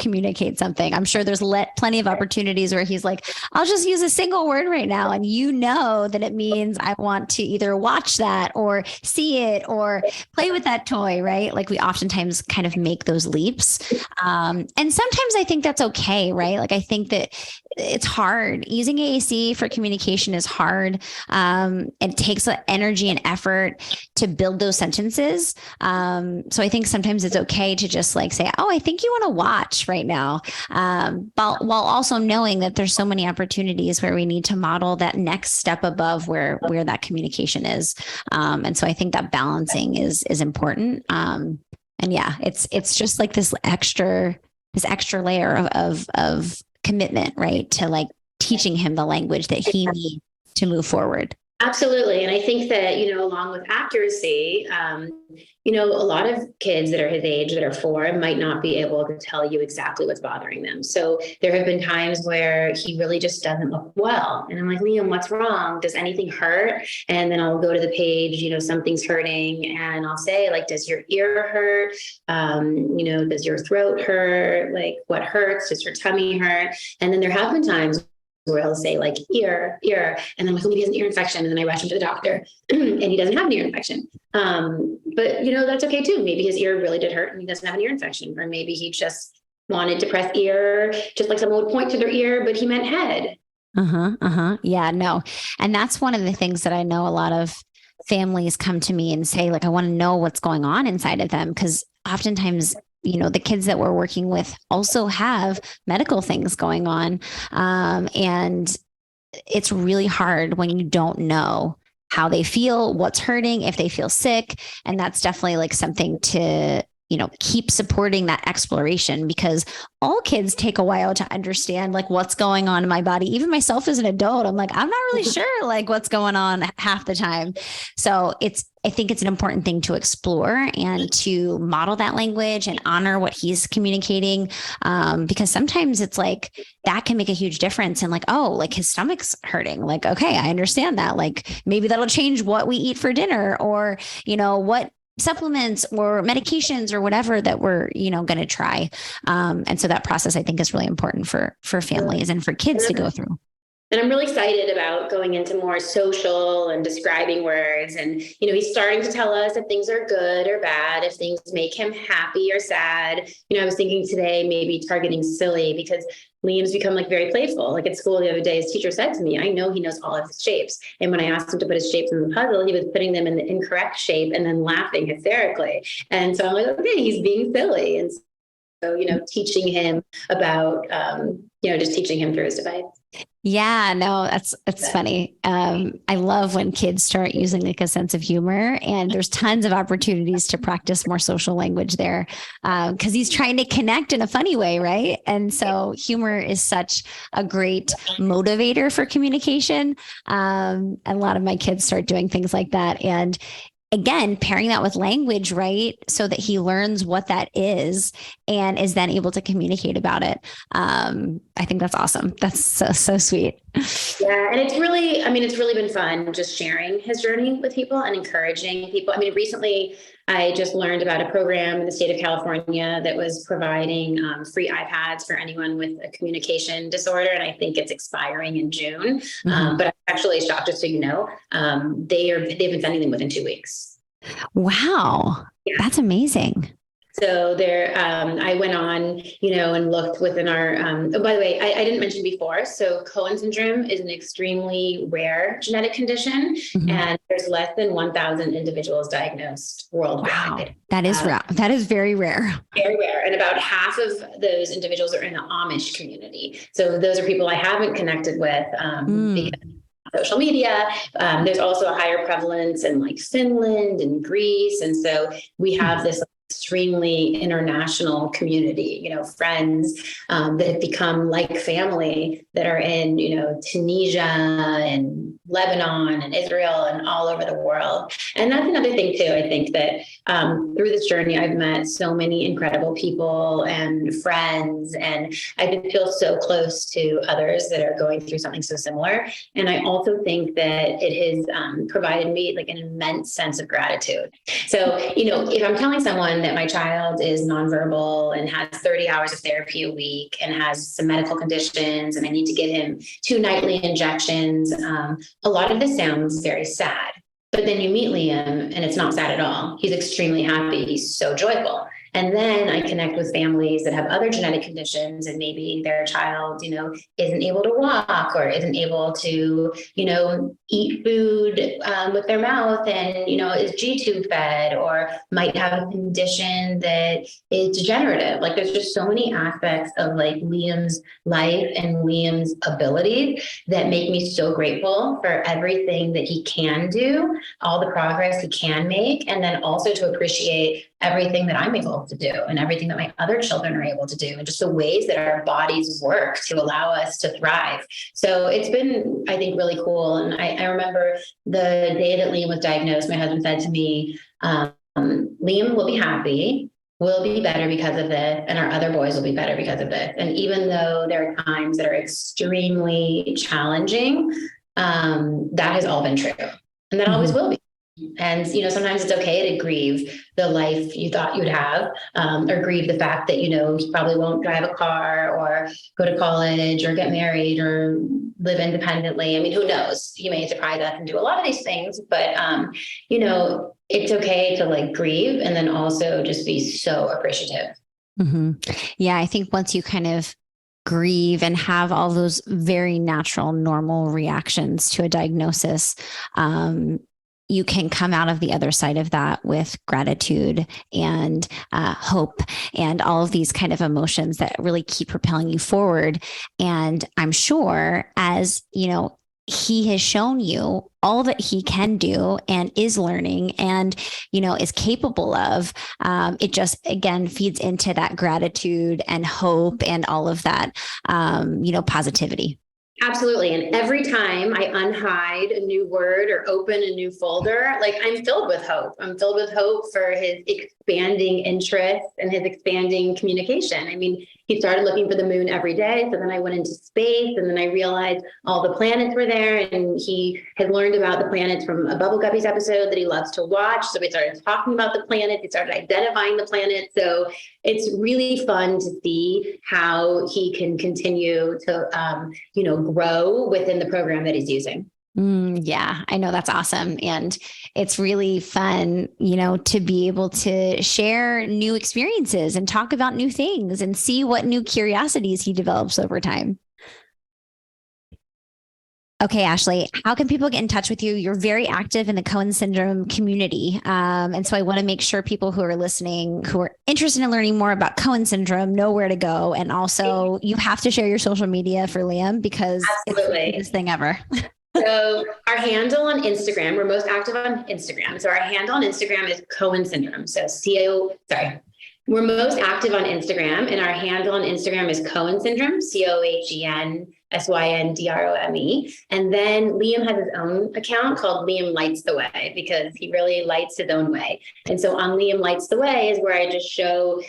[SPEAKER 2] communicate something. I'm sure there's plenty of opportunities where he's like, I'll just use a single word right now. And that it means I want to either watch that or see it or play with that toy, right? Like, we oftentimes kind of make those leaps. And sometimes I think that's okay, right? Like, I think that it's hard. Using AAC for communication is hard. It takes energy and effort to build those sentences. So I think sometimes it's okay to just say, oh, I think you want to watch right now. While also knowing that there's so many opportunities where we need to model that next step above where that communication is. And so I think that balancing is important. And yeah, it's just like this extra layer of commitment, right? To teaching him the language that he needs to move forward.
[SPEAKER 4] Absolutely. And I think that, along with accuracy, a lot of kids that are his age that are 4 might not be able to tell you exactly what's bothering them. So there have been times where he really just doesn't look well. And I'm like, Liam, what's wrong? Does anything hurt? And then I'll go to the page, something's hurting. And I'll say, does your ear hurt? Does your throat hurt? What hurts? Does your tummy hurt? And then there have been times where he'll say ear, and then maybe he has an ear infection, and then I rush him to the doctor and he doesn't have an ear infection. But that's okay too. Maybe his ear really did hurt and he doesn't have an ear infection, or maybe he just wanted to press ear, just like someone would point to their ear, but he meant head.
[SPEAKER 2] Yeah, no. And that's one of the things that I know a lot of families come to me and say, like, I want to know what's going on inside of them. Because oftentimes, the kids that we're working with also have medical things going on. And it's really hard when you don't know how they feel, what's hurting, if they feel sick. And that's definitely like something to, keep supporting that exploration, because all kids take a while to understand like what's going on in my body. Even myself as an adult, I'm like, I'm not really sure like what's going on half the time. So I think it's an important thing to explore and to model that language and honor what he's communicating. Because sometimes it's like that can make a huge difference. And like, oh, like his stomach's hurting. Like, okay, I understand that. Like maybe that'll change what we eat for dinner, or, what supplements or medications or whatever that we're, going to try. And so that process, I think, is really important for families and for kids to go through.
[SPEAKER 4] And I'm really excited about going into more social and describing words. And, he's starting to tell us if things are good or bad, if things make him happy or sad. I was thinking today, maybe targeting silly, because Liam's become like very playful. Like at school the other day, his teacher said to me, I know he knows all of his shapes. And when I asked him to put his shapes in the puzzle, he was putting them in the incorrect shape and then laughing hysterically. And so I'm like, okay, he's being silly. And so, teaching him about, just teaching him through his device.
[SPEAKER 2] Yeah, no, it's funny. I love when kids start using like a sense of humor, and there's tons of opportunities to practice more social language there, because he's trying to connect in a funny way, right? And so humor is such a great motivator for communication. A lot of my kids start doing things like that, and again, pairing that with language, right? So that he learns what that is and is then able to communicate about it. I think that's awesome. That's so sweet.
[SPEAKER 4] Yeah. And it's really been fun just sharing his journey with people and encouraging people. Recently I just learned about a program in the state of California that was providing free iPads for anyone with a communication disorder. And I think it's expiring in June. But I'm actually shocked, just so you know, they've been sending them within 2 weeks.
[SPEAKER 2] Wow. Yeah. That's amazing.
[SPEAKER 4] So I went on, and looked within our, by the way, I didn't mention before. So Cohen syndrome is an extremely rare genetic condition, and there's less than 1,000 individuals diagnosed worldwide.
[SPEAKER 2] Wow. That is rare. That is very rare.
[SPEAKER 4] Very rare. And about half of those individuals are in the Amish community. So those are people I haven't connected with, because social media. There's also a higher prevalence in like Finland and Greece. And so we have this extremely international community, friends that have become like family that are in, Tunisia and Lebanon and Israel and all over the world. And that's another thing too. I think that through this journey, I've met so many incredible people and friends, and I can feel so close to others that are going through something so similar. And I also think that it has provided me like an immense sense of gratitude. So, if I'm telling someone that my child is nonverbal and has 30 hours of therapy a week and has some medical conditions, and I need to get him 2 nightly injections, a lot of this sounds very sad. But then you meet Liam and it's not sad at all. He's extremely happy. He's so joyful. And then I connect with families that have other genetic conditions, and maybe their child, isn't able to walk or isn't able to, eat food with their mouth and, is G-tube fed, or might have a condition that is degenerative. Like there's just so many aspects of like Liam's life and Liam's abilities that make me so grateful for everything that he can do, all the progress he can make, and then also to appreciate everything that I'm able to do and everything that my other children are able to do, and just the ways that our bodies work to allow us to thrive. So it's been, I think, really cool. And I remember the day that Liam was diagnosed, my husband said to me, Liam will be happy, we'll be better because of this, and our other boys will be better because of this. And even though there are times that are extremely challenging, that has all been true. And that always will be. And, sometimes it's okay to grieve the life you thought you'd have, or grieve the fact that, you probably won't drive a car or go to college or get married or live independently. I mean, who knows? You may surprise us and do a lot of these things, but, it's okay to like grieve and then also just be so appreciative.
[SPEAKER 2] Mm-hmm. Yeah, I think once you kind of grieve and have all those very natural, normal reactions to a diagnosis, you can come out of the other side of that with gratitude and hope and all of these kind of emotions that really keep propelling you forward. And I'm sure, as he has shown you all that he can do and is learning and, is capable of, it just, again, feeds into that gratitude and hope and all of that, positivity.
[SPEAKER 4] Absolutely. And every time I unhide a new word or open a new folder, like I'm filled with hope. I'm filled with hope for his expanding interest and his expanding communication. I mean, he started looking for the moon every day. So then I went into space and then I realized all the planets were there. And he had learned about the planets from a Bubble Guppies episode that he loves to watch. So we started talking about the planets. He started identifying the planets. So it's really fun to see how he can continue to, grow within the program that he's using.
[SPEAKER 2] Yeah, I know, that's awesome. And it's really fun, to be able to share new experiences and talk about new things and see what new curiosities he develops over time. Okay, Ashley, how can people get in touch with you? You're very active in the Cohen syndrome community. And so I want to make sure people who are listening, who are interested in learning more about Cohen syndrome, know where to go. And also you have to share your social media for Liam because
[SPEAKER 4] Absolutely.
[SPEAKER 2] It's the biggest thing ever.
[SPEAKER 4] So our handle on Instagram, we're most active on Instagram. So our handle on Instagram is Cohen syndrome. So we're most active on Instagram and our handle on Instagram is Cohen syndrome, CohenSyndrome. And then Liam has his own account called Liam Lights the Way because he really lights his own way. And so on Liam Lights the Way is where I just show,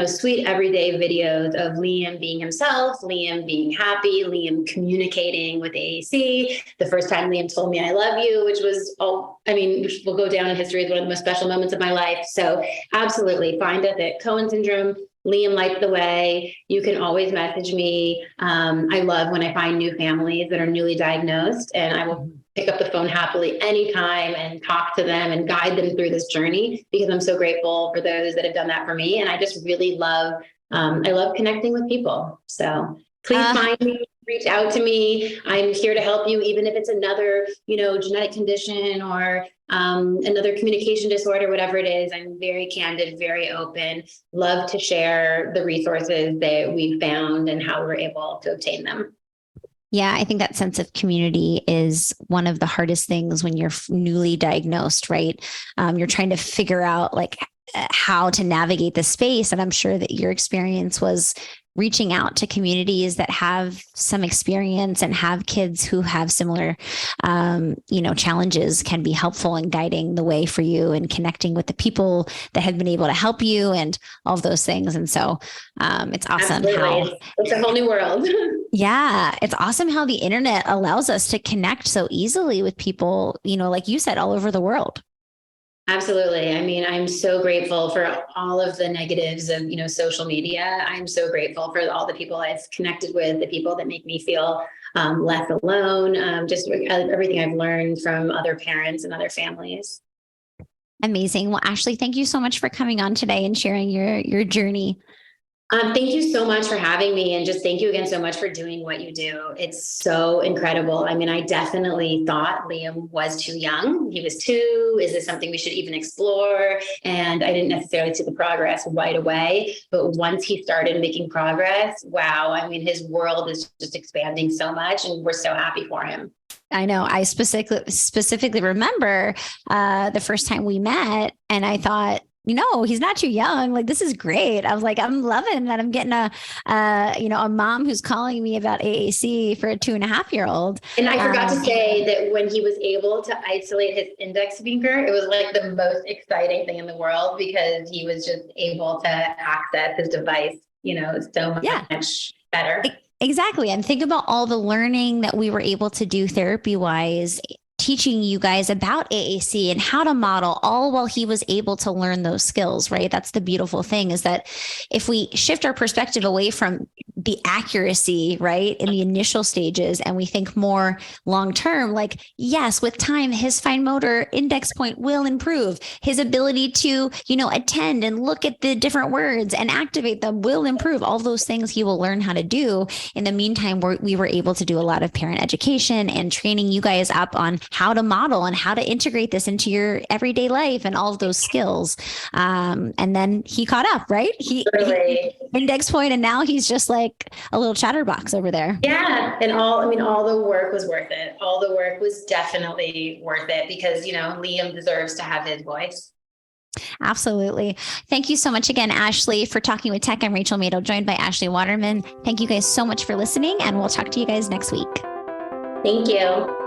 [SPEAKER 4] sweet everyday videos of Liam being himself, Liam being happy, Liam communicating with AAC. The first time Liam told me I love you, which will go down in history as one of the most special moments of my life. So absolutely find us at Cohen syndrome. Liam Lights the Way. You can always message me. I love when I find new families that are newly diagnosed, and I will pick up the phone happily anytime and talk to them and guide them through this journey because I'm so grateful for those that have done that for me. And I just really love, I love connecting with people. So please find me, reach out to me. I'm here to help you, even if it's another, genetic condition or another communication disorder, whatever it is. I'm very candid, very open, love to share the resources that we've found and how we're able to obtain them.
[SPEAKER 2] Yeah, I think that sense of community is one of the hardest things when you're newly diagnosed, right? You're trying to figure out how to navigate the space. And I'm sure that your experience was reaching out to communities that have some experience and have kids who have similar, challenges can be helpful in guiding the way for you and connecting with the people that have been able to help you and all of those things. And so it's awesome.
[SPEAKER 4] It's a whole new world.
[SPEAKER 2] Yeah, it's awesome how the internet allows us to connect so easily with people, like you said, all over the world.
[SPEAKER 4] Absolutely. I mean, I'm so grateful for all of the negatives of, social media. I'm so grateful for all the people I've connected with, the people that make me feel less alone, just everything I've learned from other parents and other families.
[SPEAKER 2] Amazing. Well, Ashley, thank you so much for coming on today and sharing your journey.
[SPEAKER 4] Thank you so much for having me. And just thank you again so much for doing what you do. It's so incredible. I mean, I definitely thought Liam was too young. He was 2. Is this something we should even explore? And I didn't necessarily see the progress right away. But once he started making progress, wow, I mean, his world is just expanding so much. And we're so happy for him.
[SPEAKER 2] I know. I specifically remember the first time we met and I thought, he's not too young. Like, this is great. I was like, I'm loving that I'm getting a mom who's calling me about AAC for a 2.5-year-old.
[SPEAKER 4] And I forgot to say that when he was able to isolate his index finger, it was like the most exciting thing in the world because he was just able to access his device, so much better.
[SPEAKER 2] Exactly. And think about all the learning that we were able to do therapy-wise teaching you guys about AAC and how to model, all while he was able to learn those skills, right? That's the beautiful thing, is that if we shift our perspective away from the accuracy, right, in the initial stages, and we think more long term, like, yes, with time, his fine motor index point will improve. His ability to, attend and look at the different words and activate them will improve. All those things he will learn how to do. In the meantime, we were able to do a lot of parent education and training you guys up on how to model and how to integrate this into your everyday life and all of those skills. And then he caught up, right? He index point, and now he's just like a little chatterbox over there.
[SPEAKER 4] Yeah. And all the work was worth it. All the work was definitely worth it because, Liam deserves to have his voice.
[SPEAKER 2] Absolutely. Thank you so much again, Ashley, for talking with Tech. I'm Rachel Maddow, joined by Ashley Waterman. Thank you guys so much for listening, and we'll talk to you guys next week.
[SPEAKER 4] Thank you.